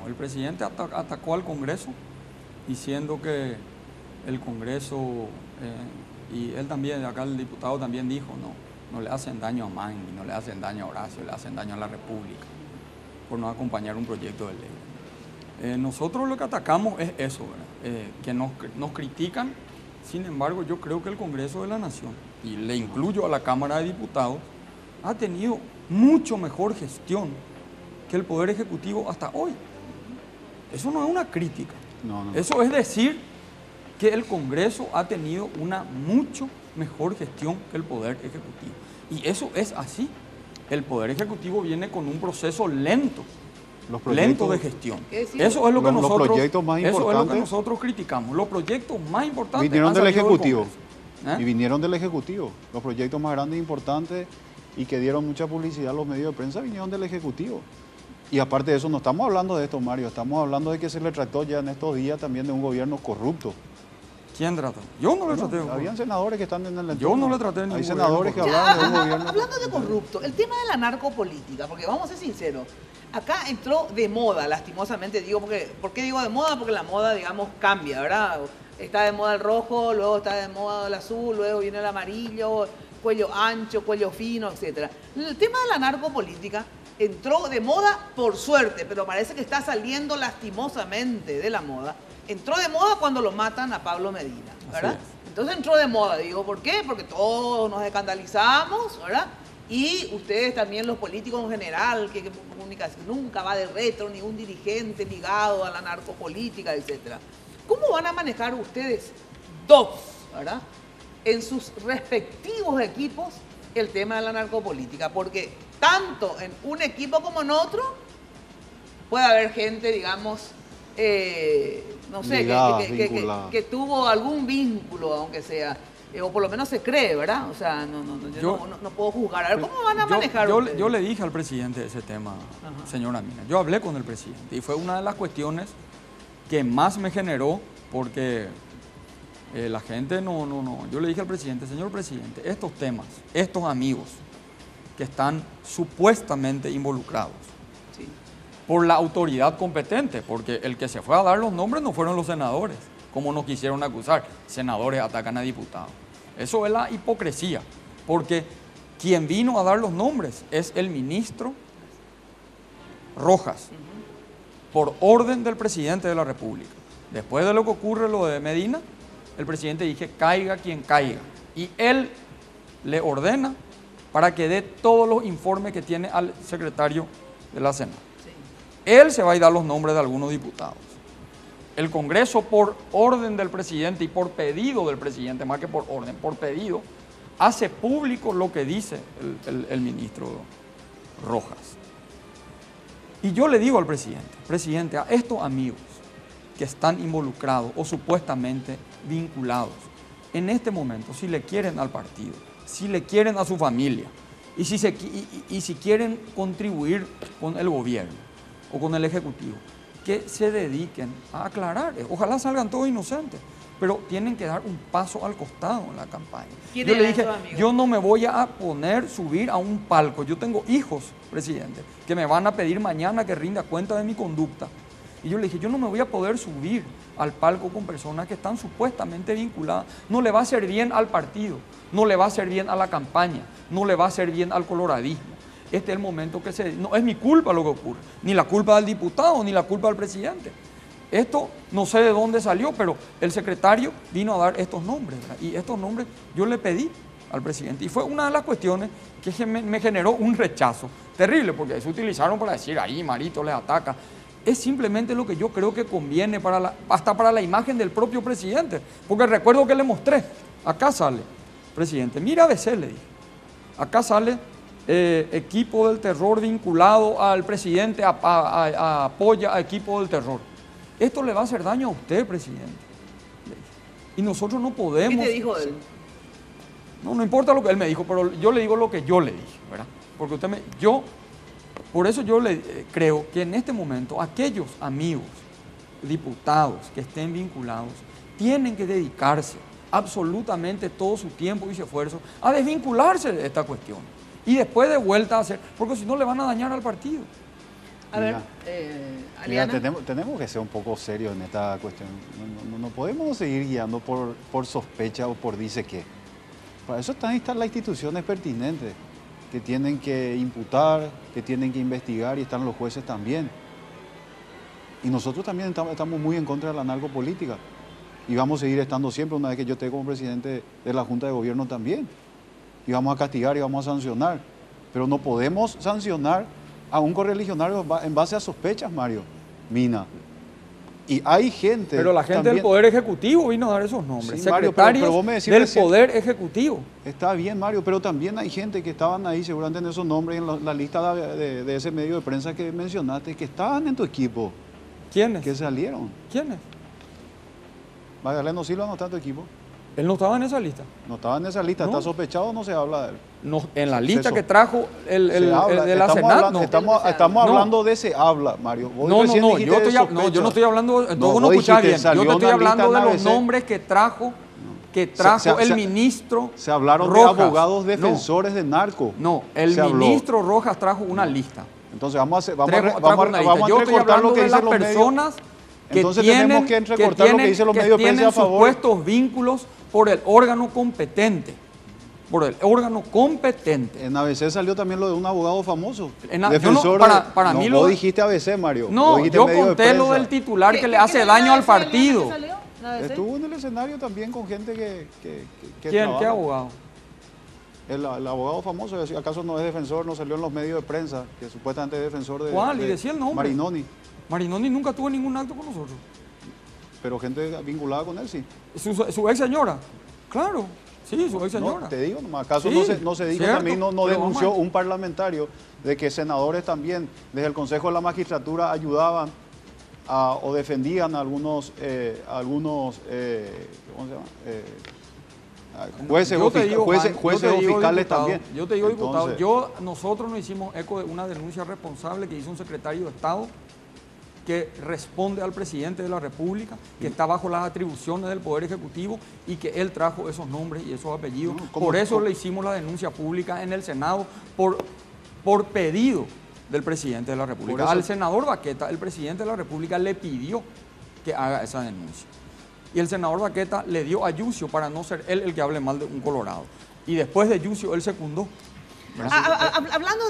el presidente atacó al Congreso diciendo que el Congreso, y él también, acá el diputado también dijo, no le hacen daño a Mangui, no le hacen daño a Horacio, le hacen daño a la República por no acompañar un proyecto de ley. Nosotros lo que atacamos es eso, ¿verdad? Que nos critican. Sin embargo, yo creo que el Congreso de la Nación, y le incluyo a la Cámara de Diputados, ha tenido mucho mejor gestión que el Poder Ejecutivo hasta hoy. Eso no es una crítica. No. Eso es decir que el Congreso ha tenido una mucho mejor gestión que el Poder Ejecutivo. Y eso es así. El Poder Ejecutivo viene con un proceso lento de gestión. Eso es lo que nosotros criticamos. Los proyectos más importantes vinieron del Ejecutivo. Y vinieron del Ejecutivo. Los proyectos más grandes e importantes y que dieron mucha publicidad a los medios de prensa vinieron del Ejecutivo. Y aparte de eso, no estamos hablando de esto, Mario, estamos hablando de que se le trató ya en estos días también de un gobierno corrupto. ¿Quién trató? Yo no le traté. Habían senadores que están en el entorno. Yo no le traté ningún. Hay senadores que hablaban de un gobierno. Hablando de corrupto, el tema de la narcopolítica, porque vamos a ser sinceros, acá entró de moda, lastimosamente digo, ¿por qué digo de moda? Porque la moda, digamos, cambia, ¿verdad? Está de moda el rojo, luego está de moda el azul, luego viene el amarillo. cuello ancho, cuello fino, etc. El tema de la narcopolítica entró de moda por suerte, pero parece que está saliendo lastimosamente de la moda. Entró de moda cuando lo matan a Pablo Medina, ¿verdad? Entonces entró de moda, digo, ¿por qué? Porque todos nos escandalizamos, ¿verdad? Y ustedes también, los políticos en general, que comunicación nunca va de retro, ningún dirigente ligado a la narcopolítica, etc. ¿Cómo van a manejar ustedes dos, ¿verdad?, en sus respectivos equipos el tema de la narcopolítica? Porque tanto en un equipo como en otro puede haber gente, digamos, no sé, que tuvo algún vínculo, aunque sea, o por lo menos se cree, ¿verdad? O sea, yo no puedo juzgar. A ver, ¿cómo van a manejar ustedes? Yo le dije al presidente ese tema, señora Mina. Yo hablé con el presidente y fue una de las cuestiones que más me generó, porque la gente Yo le dije al presidente, señor presidente, estos temas, estos amigos que están supuestamente involucrados, sí, por la autoridad competente, porque el que se fue a dar los nombres no fueron los senadores, como nos quisieron acusar. Senadores atacan a diputados. Eso es la hipocresía, porque quien vino a dar los nombres es el ministro Rojas, por orden del presidente de la República. Después de lo que ocurre lo de Medina, el presidente dije, caiga quien caiga. Y él le ordena para que dé todos los informes que tiene al secretario de la Senado. sí. Él se va a ir a dar los nombres de algunos diputados. El Congreso, por orden del presidente y por pedido del presidente, más que por orden, por pedido, hace público lo que dice el ministro Rojas. Y yo le digo al presidente, a estos amigos que están involucrados o supuestamente vinculados, en este momento, si le quieren al partido, si le quieren a su familia, y si quieren contribuir con el gobierno o con el Ejecutivo, que se dediquen a aclarar. Ojalá salgan todos inocentes, pero tienen que dar un paso al costado en la campaña. Yo le dije, yo no me voy a subir a un palco. Yo tengo hijos, presidente, que me van a pedir mañana que rinda cuenta de mi conducta. Y yo le dije, yo no me voy a poder subir al palco con personas que están supuestamente vinculadas. No le va a hacer bien al partido, no le va a hacer bien a la campaña, no le va a hacer bien al coloradismo. Este es el momento que no es mi culpa lo que ocurre, ni la culpa del diputado, ni la culpa del presidente. Esto no sé de dónde salió, pero el secretario vino a dar estos nombres, ¿verdad? Y estos nombres yo le pedí al presidente. Y fue una de las cuestiones que me generó un rechazo terrible, porque se utilizaron para decir, ahí Marito les ataca. Es simplemente lo que yo creo que conviene hasta para la imagen del propio presidente. Porque recuerdo que le mostré, acá sale, presidente, mira a veces le dije, acá sale equipo del terror vinculado al presidente, apoya a equipo del terror. Esto le va a hacer daño a usted, presidente. Y nosotros no podemos... ¿Qué te dijo él? No importa lo que él me dijo, pero yo le digo lo que yo le dije, ¿verdad? Porque por eso yo creo que en este momento aquellos amigos, diputados que estén vinculados, tienen que dedicarse absolutamente todo su tiempo y su esfuerzo a desvincularse de esta cuestión. Y después de vuelta a hacer, porque si no le van a dañar al partido. A ver, Aliana. Tenemos que ser un poco serios en esta cuestión. No podemos seguir guiando por sospecha o por dice qué. Para eso están las instituciones pertinentes, que tienen que imputar, que tienen que investigar, y están los jueces también. Y nosotros también estamos muy en contra de la narcopolítica. Y vamos a seguir estando siempre, una vez que yo esté como presidente de la Junta de Gobierno también. Y vamos a castigar y vamos a sancionar. Pero no podemos sancionar a un correligionario en base a sospechas, Mario Mina. Y hay gente... Pero la gente también, del Poder Ejecutivo vino a dar esos nombres. Sí, Mario, secretarios vos me decís del recién, Poder Ejecutivo. Está bien, Mario, pero también hay gente que estaban ahí seguramente en esos nombres, en la lista de ese medio de prensa que mencionaste, que estaban en tu equipo. ¿Quiénes? Que salieron. ¿Quiénes? Magdaleno Silva no está en tu equipo. Él no estaba en esa lista. No estaba en esa lista, No. ¿Está sospechado o no se habla de él? No, en la lista Se que trajo el de la Senat, no. Estamos hablando de se habla, Mario. Vos recién No, dijiste yo de yo no estoy hablando, No, vos no vos escuchás bien. dijiste, salió Yo te estoy una hablando lista de en los ABC. nombres que trajo el ministro Se hablaron Rojas. de abogados defensores de narco. No, el Se habló. ministro Rojas trajo una lista. Entonces vamos a Trajo una lista. Yo estoy entrecortar hablando lo que de las dicen los medios. personas que Entonces tienen, tenemos que entrecortar lo que dicen los medios de prensa a favor. supuestos vínculos por el órgano competente. por el órgano competente. En ABC salió también lo de un abogado famoso. Defensor para mí vos dijiste ABC, Mario. No, yo conté lo del titular que le hace daño al partido. Estuvo en el escenario también con gente que ¿Quién? trabaja. ¿Qué abogado? El abogado famoso, ¿acaso no es defensor? No salió en los medios de prensa, que supuestamente es defensor de... ¿Cuál? Y decía el nombre. Marinoni. Marinoni nunca tuvo ningún acto con nosotros. Pero gente vinculada con él, sí. ¿Su ex señora? Claro, sí, su ex señora. No, te digo, ¿acaso Sí, no se dijo cierto, también, no pero denunció vamos a- un parlamentario de que senadores también, desde el Consejo de la Magistratura, ayudaban o defendían a algunos ¿cómo se llama? Jueces Yo o te digo, jueces Juan, yo te o digo, fiscales diputado, también. Yo te digo, diputado, Entonces, nosotros nos hicimos eco de una denuncia responsable que hizo un secretario de Estado que responde al presidente de la República, que está bajo las atribuciones del Poder Ejecutivo y que él trajo esos nombres y esos apellidos. Por eso le hicimos la denuncia pública en el Senado por pedido del presidente de la República. Al senador Baqueta, el presidente de la República le pidió que haga esa denuncia. Y el senador Baqueta le dio a Yucio para no ser él el que hable mal de un colorado. Y después de Yucio, él secundó. Hablando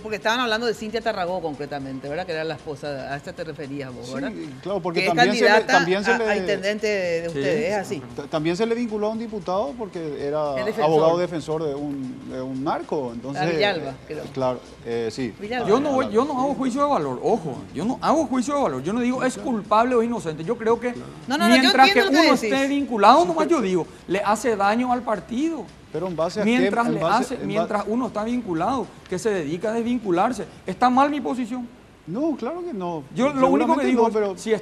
porque estaban hablando de Cintia Tarragó concretamente, ¿verdad? Que era la esposa, a esta te referías vos, ¿verdad? Sí, claro, porque que también es candidata a intendente de ustedes, es así. También se le vinculó a un diputado porque era defensor. abogado defensor de un narco. Entonces, A Villalba, creo. Claro, sí. Villalba. Yo no hago juicio de valor, ojo, yo no hago juicio de valor, yo no digo es culpable o inocente, yo creo que mientras yo que entiendo lo uno que esté decís. vinculado, nomás yo digo, le hace daño al partido. Pero en base a Mientras qué, mientras uno está vinculado, que se dedica a desvincularse. ¿Está mal mi posición? No, claro que no. Yo lo único que digo, pero, si yo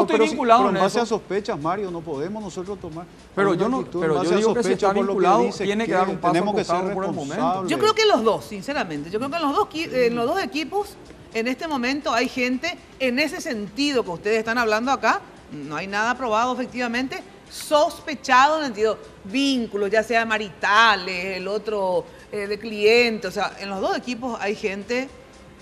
estoy vinculado pero en base eso, a sospechas, Mario, no podemos nosotros tomar. pero una yo no, actitud pero en base yo a digo que si sospechas está por lo vinculado, dice tiene que dar un paso tenemos que ser por el momento. responsables. Yo creo que los dos, sinceramente. Yo creo que en los dos equipos, en este momento hay gente, en ese sentido que ustedes están hablando acá, no hay nada probado efectivamente, sospechado en el sentido vínculos, ya sea maritales, el otro de cliente. O sea, en los dos equipos hay gente,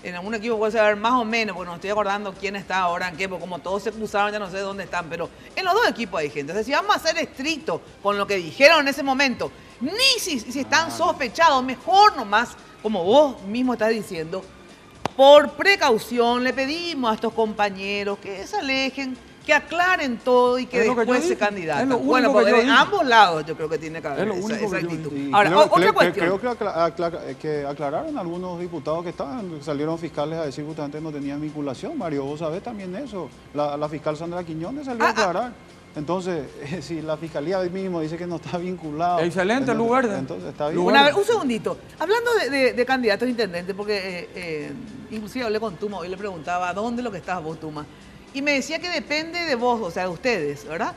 en algún equipo puede saber más o menos, porque no estoy acordando quién está ahora en qué, porque como todos se cruzaron ya no sé dónde están, pero en los dos equipos hay gente. O sea, si vamos a ser estrictos con lo que dijeron en ese momento, ni si están sospechados, mejor nomás, como vos mismo estás diciendo, por precaución le pedimos a estos compañeros que se alejen, que aclaren todo y que Es lo que yo después se dije. candidaten. Es lo único Bueno, que porque yo de dije. ambos lados yo creo que tiene que haber Es lo único esa que yo actitud. dije. Ahora, otra cuestión. Creo que aclararon algunos diputados que salieron fiscales a decir justamente que no tenían vinculación. Mario, vos sabés también eso. La fiscal Sandra Quiñones salió a aclarar. Entonces, si la fiscalía mismo dice que no está vinculado. Excelente, Luz Verde. Entonces está bien. Un segundito. Hablando de candidatos a intendente, porque inclusive hablé con Tuma y le preguntaba, ¿dónde lo que estás vos, Tuma? Y me decía que depende de vos, o sea, de ustedes, ¿verdad?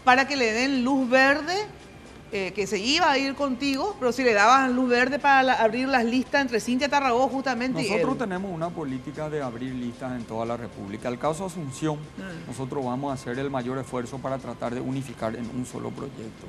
Para que le den luz verde, que se iba a ir contigo, pero si le daban luz verde para abrir las listas entre Cintia Tarragó justamente y Nosotros él. tenemos una política de abrir listas en toda la República. Al caso Asunción, nosotros vamos a hacer el mayor esfuerzo para tratar de unificar en un solo proyecto.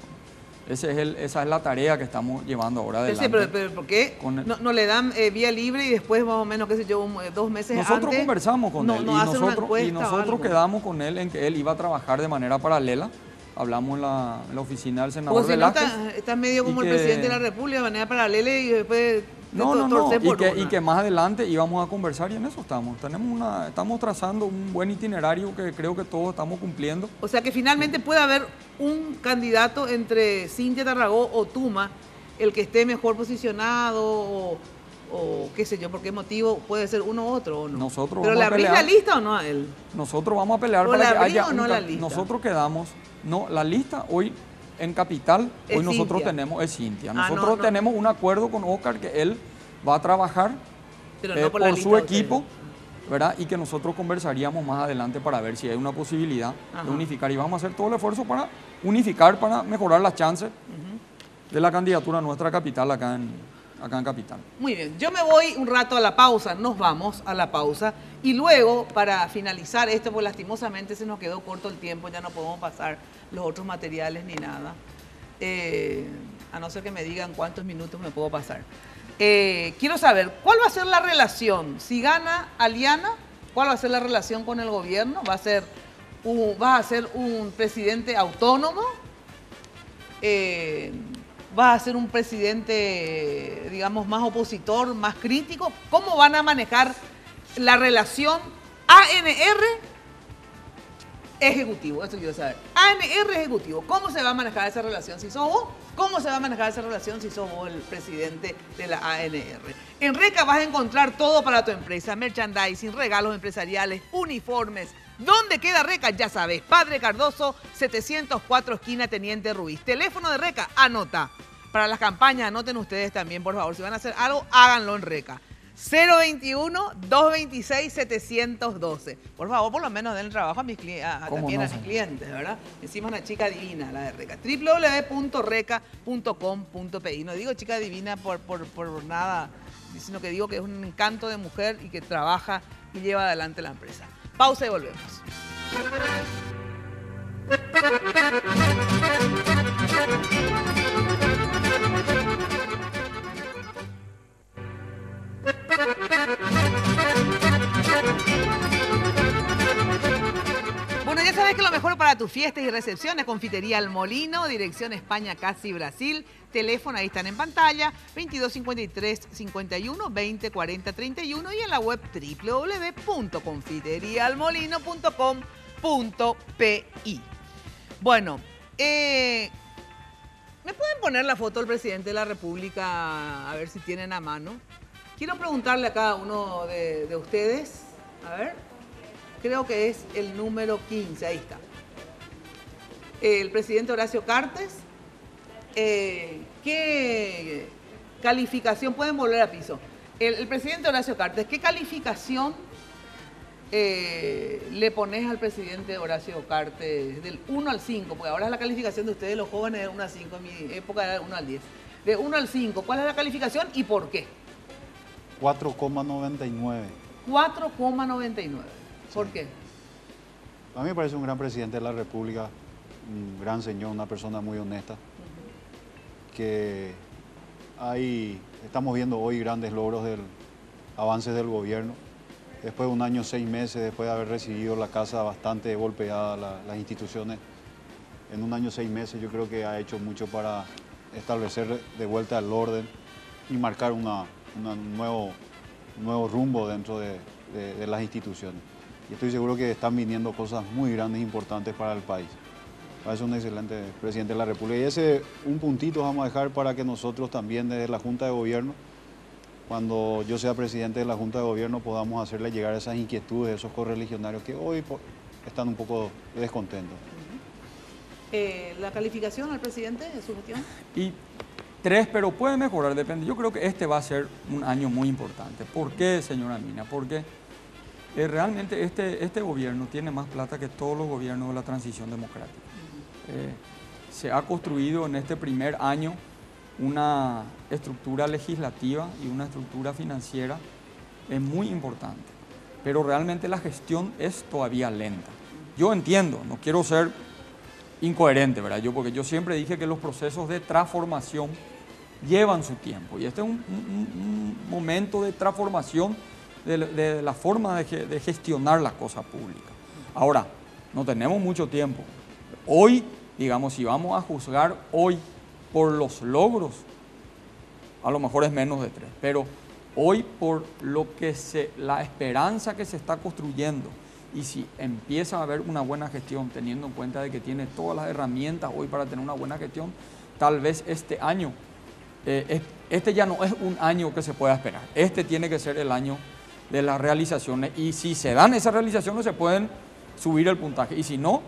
Esa es la tarea que estamos llevando ahora adelante. Pero ¿por qué no le dan vía libre y después más o menos, qué sé yo, 2 meses Nosotros antes? conversamos con él y nosotros algo. quedamos con él en que él iba a trabajar de manera paralela. Hablamos en la oficina del senador Porque si no Velázquez. está medio como el presidente de la República, de manera paralela y después... Y que más adelante íbamos a conversar y en eso estamos. Estamos trazando un buen itinerario que creo que todos estamos cumpliendo. O sea que finalmente puede haber un candidato entre Cintia Tarragó o Tuma, el que esté mejor posicionado o qué sé yo, por qué motivo puede ser uno u otro o no. ¿Pero le abrís la lista o no a él? Nosotros vamos a pelear para que haya la lista. Nosotros quedamos, la lista hoy en Capital, es hoy nosotros Cintia. tenemos, es Cintia. Nosotros tenemos un acuerdo con Oscar que él va a trabajar por su equipo, ¿verdad? Y que nosotros conversaríamos más adelante para ver si hay una posibilidad de unificar. Y vamos a hacer todo el esfuerzo para unificar, para mejorar las chances de la candidatura a nuestra capital acá en Capital. Muy bien, yo me voy un rato a la pausa, nos vamos a la pausa y luego para finalizar esto, pues lastimosamente se nos quedó corto el tiempo, ya no podemos pasar los otros materiales ni nada, a no ser que me digan cuántos minutos me puedo pasar. Quiero saber, ¿cuál va a ser la relación? Si gana Aliana, ¿cuál va a ser la relación con el gobierno? ¿Va a ser un presidente autónomo? ¿Vas a ser un presidente, digamos, más opositor, más crítico? ¿Cómo van a manejar la relación ANR-Ejecutivo? Eso quiero saber. ANR-Ejecutivo, ¿cómo se va a manejar esa relación si sos vos? ¿Cómo se va a manejar esa relación si sos vos el presidente de la ANR? En Reca vas a encontrar todo para tu empresa, merchandising, regalos empresariales, uniformes. ¿Dónde queda Reca? Ya sabes, Padre Cardoso, 704 esquina Teniente Ruiz. Teléfono de Reca, anota. Para las campañas, anoten ustedes también, por favor. Si van a hacer algo, háganlo en Reca. 021-226-712. Por favor, por lo menos den el trabajo a mis también a mis clientes, ¿verdad? Encima una chica divina, la de Reca. www.reca.com.pi. No digo chica divina por nada, sino que digo que es un encanto de mujer y que trabaja y lleva adelante la empresa. Pausa y volvemos. Bueno, ya sabes que lo mejor para tus fiestas y recepciones, Confitería El Molino, dirección España, Casi Brasil. Teléfono, ahí están en pantalla, 2253-51, 2040-31 y en la web www.confiteriaalmolino.com.pi. Bueno, ¿me pueden poner la foto del presidente de la República? A ver si tienen a mano. Quiero preguntarle a cada uno de ustedes, a ver, creo que es el número 15, ahí está. El presidente Horacio Cartes. ¿Qué calificación? Pueden volver a piso. El presidente Horacio Cartes, ¿qué calificación le pones al presidente Horacio Cartes del 1 al 5? Porque ahora es la calificación de ustedes, los jóvenes, de 1 al 5. En mi época era del 1 al 10. De 1 al 5, ¿cuál es la calificación y por qué? 4,99. 4,99. ¿Por qué? A mí me parece un gran presidente de la República, un gran señor, una persona muy honesta. Que estamos viendo hoy grandes logros del avances del gobierno. Después de un año, 6 meses, después de haber recibido la casa bastante golpeada, las instituciones, en un año, 6 meses yo creo que ha hecho mucho para establecer de vuelta el orden y marcar un nuevo rumbo dentro de las instituciones. Y estoy seguro que están viniendo cosas muy grandes e importantes para el país. Es un excelente presidente de la República. Y ese un puntito vamos a dejar para que nosotros también desde la Junta de Gobierno, cuando yo sea presidente de la Junta de Gobierno, podamos hacerle llegar esas inquietudes, esos correligionarios que hoy están un poco descontentos. ¿La calificación al presidente de su gestión? Y 3, pero puede mejorar, depende. Yo creo que este va a ser un año muy importante. ¿Por qué, señora Mina? Porque realmente este gobierno tiene más plata que todos los gobiernos de la transición democrática. Se ha construido en este primer año una estructura legislativa y una estructura financiera muy importante, pero realmente la gestión es todavía lenta. Yo entiendo, no quiero ser incoherente, ¿verdad? Porque yo siempre dije que los procesos de transformación llevan su tiempo y este es un momento de transformación de la forma de gestionar las cosas públicas. Ahora, no tenemos mucho tiempo. Hoy, digamos, si vamos a juzgar hoy por los logros, a lo mejor es menos de 3, pero hoy por la esperanza que se está construyendo y si empieza a haber una buena gestión, teniendo en cuenta de que tiene todas las herramientas hoy para tener una buena gestión, tal vez este año, este ya no es un año que se pueda esperar, este tiene que ser el año de las realizaciones y si se dan esas realizaciones se pueden subir el puntaje y si no,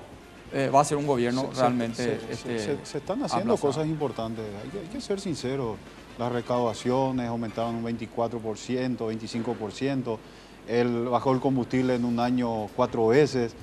va a ser un gobierno realmente... Se están haciendo aplazado. Cosas importantes, hay que ser sinceros. Las recaudaciones aumentaron un 24%, 25%, bajó el combustible en un año 4 veces,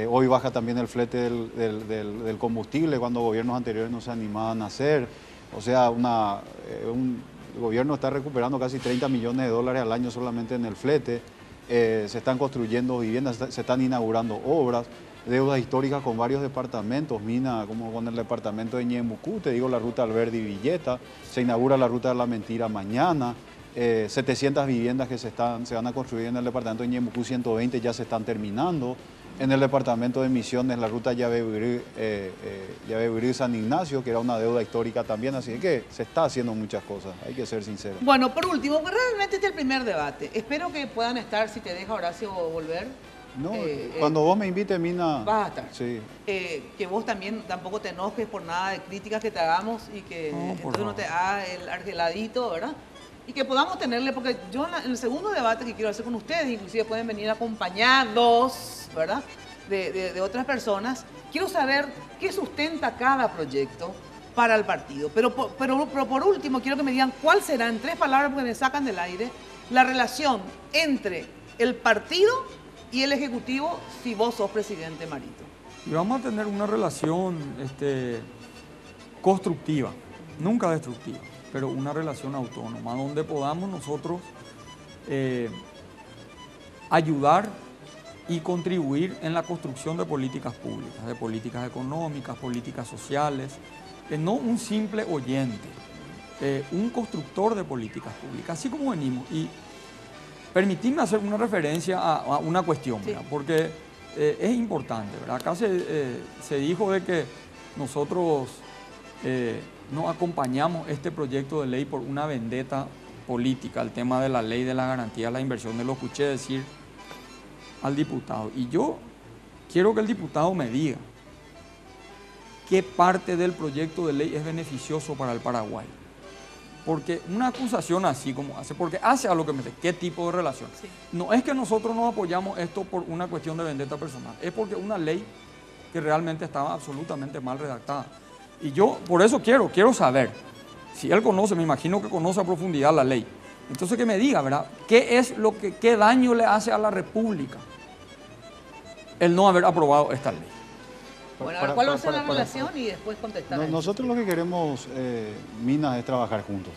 hoy baja también el flete del combustible cuando gobiernos anteriores no se animaban a hacer. O sea, el gobierno está recuperando casi 30 millones de dólares al año solamente en el flete, se están construyendo viviendas, se están inaugurando obras, deudas históricas con varios departamentos, Mina, como con el departamento de Ñemucú, te digo la ruta Alberdi Villeta, se inaugura la ruta de la Mentira mañana, 700 viviendas que se van a construir en el departamento de Ñemucú, 120 ya se están terminando, En el departamento de Misiones, la ruta Yabebirí, San Ignacio, que era una deuda histórica también, así que se está haciendo muchas cosas, hay que ser sinceros. Bueno, por último, realmente este es el primer debate. Espero que puedan estar, si te deja Horacio volver. No, cuando vos me invites, Mina... Vas a estar. Sí. Que vos también tampoco te enojes por nada de críticas que te hagamos y que entonces no te haga el argeladito, ¿verdad? Y que podamos tenerle, porque yo en el segundo debate que quiero hacer con ustedes, inclusive pueden venir acompañados, ¿verdad? De otras personas. Quiero saber qué sustenta cada proyecto para el partido. Pero por último, quiero que me digan cuál será, en 3 palabras, porque me sacan del aire, la relación entre el partido y el Ejecutivo si vos sos presidente, Marito. Y vamos a tener una relación constructiva, nunca destructiva, pero una relación autónoma, donde podamos nosotros ayudar y contribuir en la construcción de políticas públicas, de políticas económicas, políticas sociales, no un simple oyente, un constructor de políticas públicas, así como venimos. Y permitidme hacer una referencia a una cuestión, ¿verdad? Porque es importante, ¿verdad? Acá se dijo de que nosotros no acompañamos este proyecto de ley por una vendetta política, el tema de la ley de la garantía de la inversión. Lo escuché decir al diputado. Y yo quiero que el diputado me diga qué parte del proyecto de ley es beneficioso para el Paraguay. Porque una acusación así como hace, porque hace a lo que me dice, ¿qué tipo de relación? Sí. No es que nosotros no apoyamos esto por una cuestión de vendetta personal, es porque una ley que realmente estaba absolutamente mal redactada. Y yo por eso quiero saber, si él conoce, me imagino que conoce a profundidad la ley, entonces que me diga, ¿verdad? ¿Qué daño le hace a la República el no haber aprobado esta ley? Bueno, a ver, ¿cuál va a ser la relación? Y después contestar. Nosotros lo que queremos, Mina, es trabajar juntos.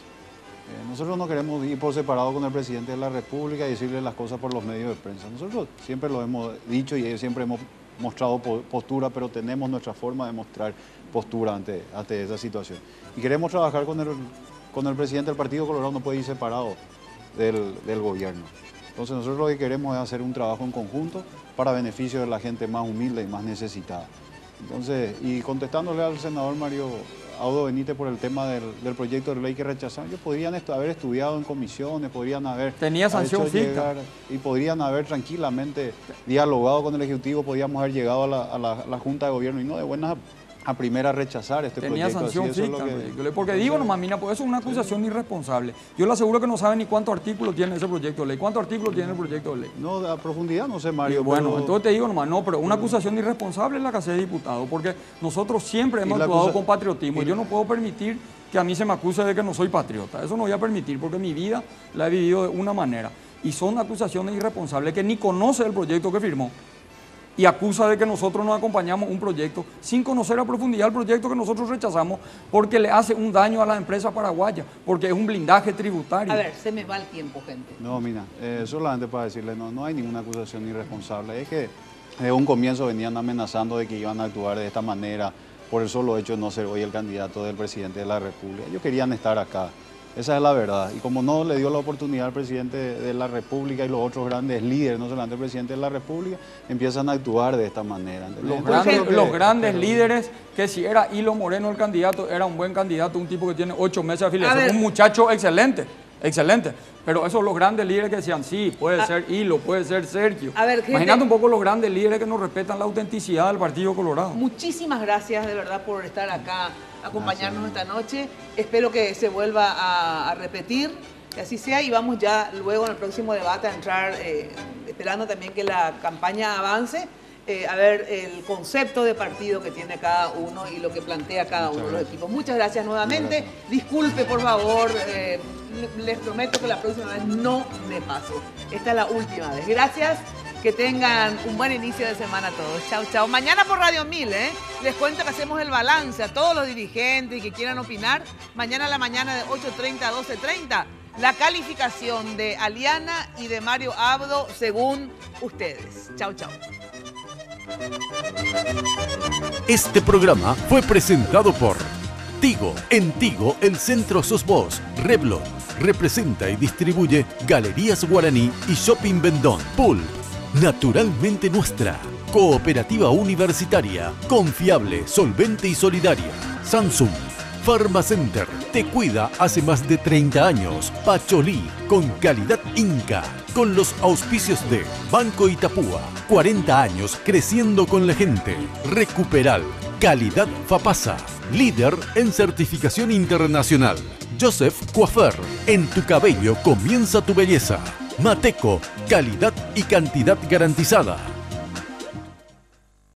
Nosotros no queremos ir por separado con el presidente de la República y decirle las cosas por los medios de prensa. Nosotros siempre lo hemos dicho y siempre hemos mostrado postura, pero tenemos nuestra forma de mostrar postura ante esa situación. Y queremos trabajar con el presidente del Partido Colorado, no puede ir separado del gobierno. Entonces nosotros lo que queremos es hacer un trabajo en conjunto para beneficio de la gente más humilde y más necesitada. Entonces, y contestándole al senador Mario Audo Benítez por el tema del proyecto de ley que rechazaron, ellos podrían haber estudiado en comisiones, podrían haber... Tenía sanción llegar, y podrían haber tranquilamente dialogado con el Ejecutivo, podríamos haber llegado a la Junta de Gobierno y no de buenas a primera rechazar este Tenía proyecto. Tenía sanción ficta, porque digo nomás, Mina, pues eso es una acusación irresponsable. Yo le aseguro que no sabe ni cuántos artículos tiene ese proyecto de ley. ¿Cuántos artículos tiene el proyecto de ley? No, a profundidad no sé, Mario. Bueno, entonces te digo nomás, no, pero una acusación irresponsable es la que hace diputado, porque nosotros siempre hemos actuado con patriotismo y yo no puedo permitir que a mí se me acuse de que no soy patriota. Eso no voy a permitir, porque mi vida la he vivido de una manera. Y son acusaciones irresponsables que ni conoce el proyecto que firmó y acusa de que nosotros nos acompañamos un proyecto sin conocer a profundidad el proyecto que nosotros rechazamos porque le hace un daño a la empresa paraguaya, porque es un blindaje tributario. A ver, se me va el tiempo, gente. No, Mina, solamente para decirle, no hay ninguna acusación irresponsable. Es que desde un comienzo venían amenazando de que iban a actuar de esta manera por el solo hecho de no ser hoy el candidato del presidente de la República. Ellos querían estar acá. Esa es la verdad. Y como no le dio la oportunidad al presidente de la República y los otros grandes líderes, no solamente el presidente de la República, empiezan a actuar de esta manera. Los grandes líderes, que si era Hilo Moreno el candidato, era un buen candidato, un tipo que tiene 8 meses de afiliación, un muchacho excelente, excelente. Pero esos los grandes líderes que decían, sí, puede ser Hilo, puede ser Sergio. A ver, gente, imagínate un poco los grandes líderes que no respetan la autenticidad del Partido Colorado. Muchísimas gracias de verdad por estar acá, acompañarnos esta noche. Espero que se vuelva a repetir, que así sea, y vamos ya luego en el próximo debate a entrar, esperando también que la campaña avance, a ver el concepto de partido que tiene cada uno y lo que plantea cada uno de los equipos. Muchas gracias nuevamente. Disculpe, por favor, les prometo que la próxima vez no me paso. Esta es la última vez. Gracias. Que tengan un buen inicio de semana a todos. Chao, chao. Mañana por Radio 1000, les cuento que hacemos el balance a todos los dirigentes y que quieran opinar. Mañana a la mañana de 8:30 a 12:30. La calificación de Aliana y de Mario Abdo según ustedes. Chao, chao. Este programa fue presentado por Tigo. En Tigo, el centro sos vos. Revlon representa y distribuye Galerías Guaraní y Shopping Vendón. Pulp, naturalmente nuestra. Cooperativa Universitaria, confiable, solvente y solidaria. Samsung. Pharmacenter, te cuida hace más de 30 años. Pacholí, con calidad Inca. Con los auspicios de Banco Itapúa, 40 años creciendo con la gente. Recuperal, calidad Fapasa, líder en certificación internacional. Joseph Coiffeur, en tu cabello comienza tu belleza. Mateco, calidad y cantidad garantizada.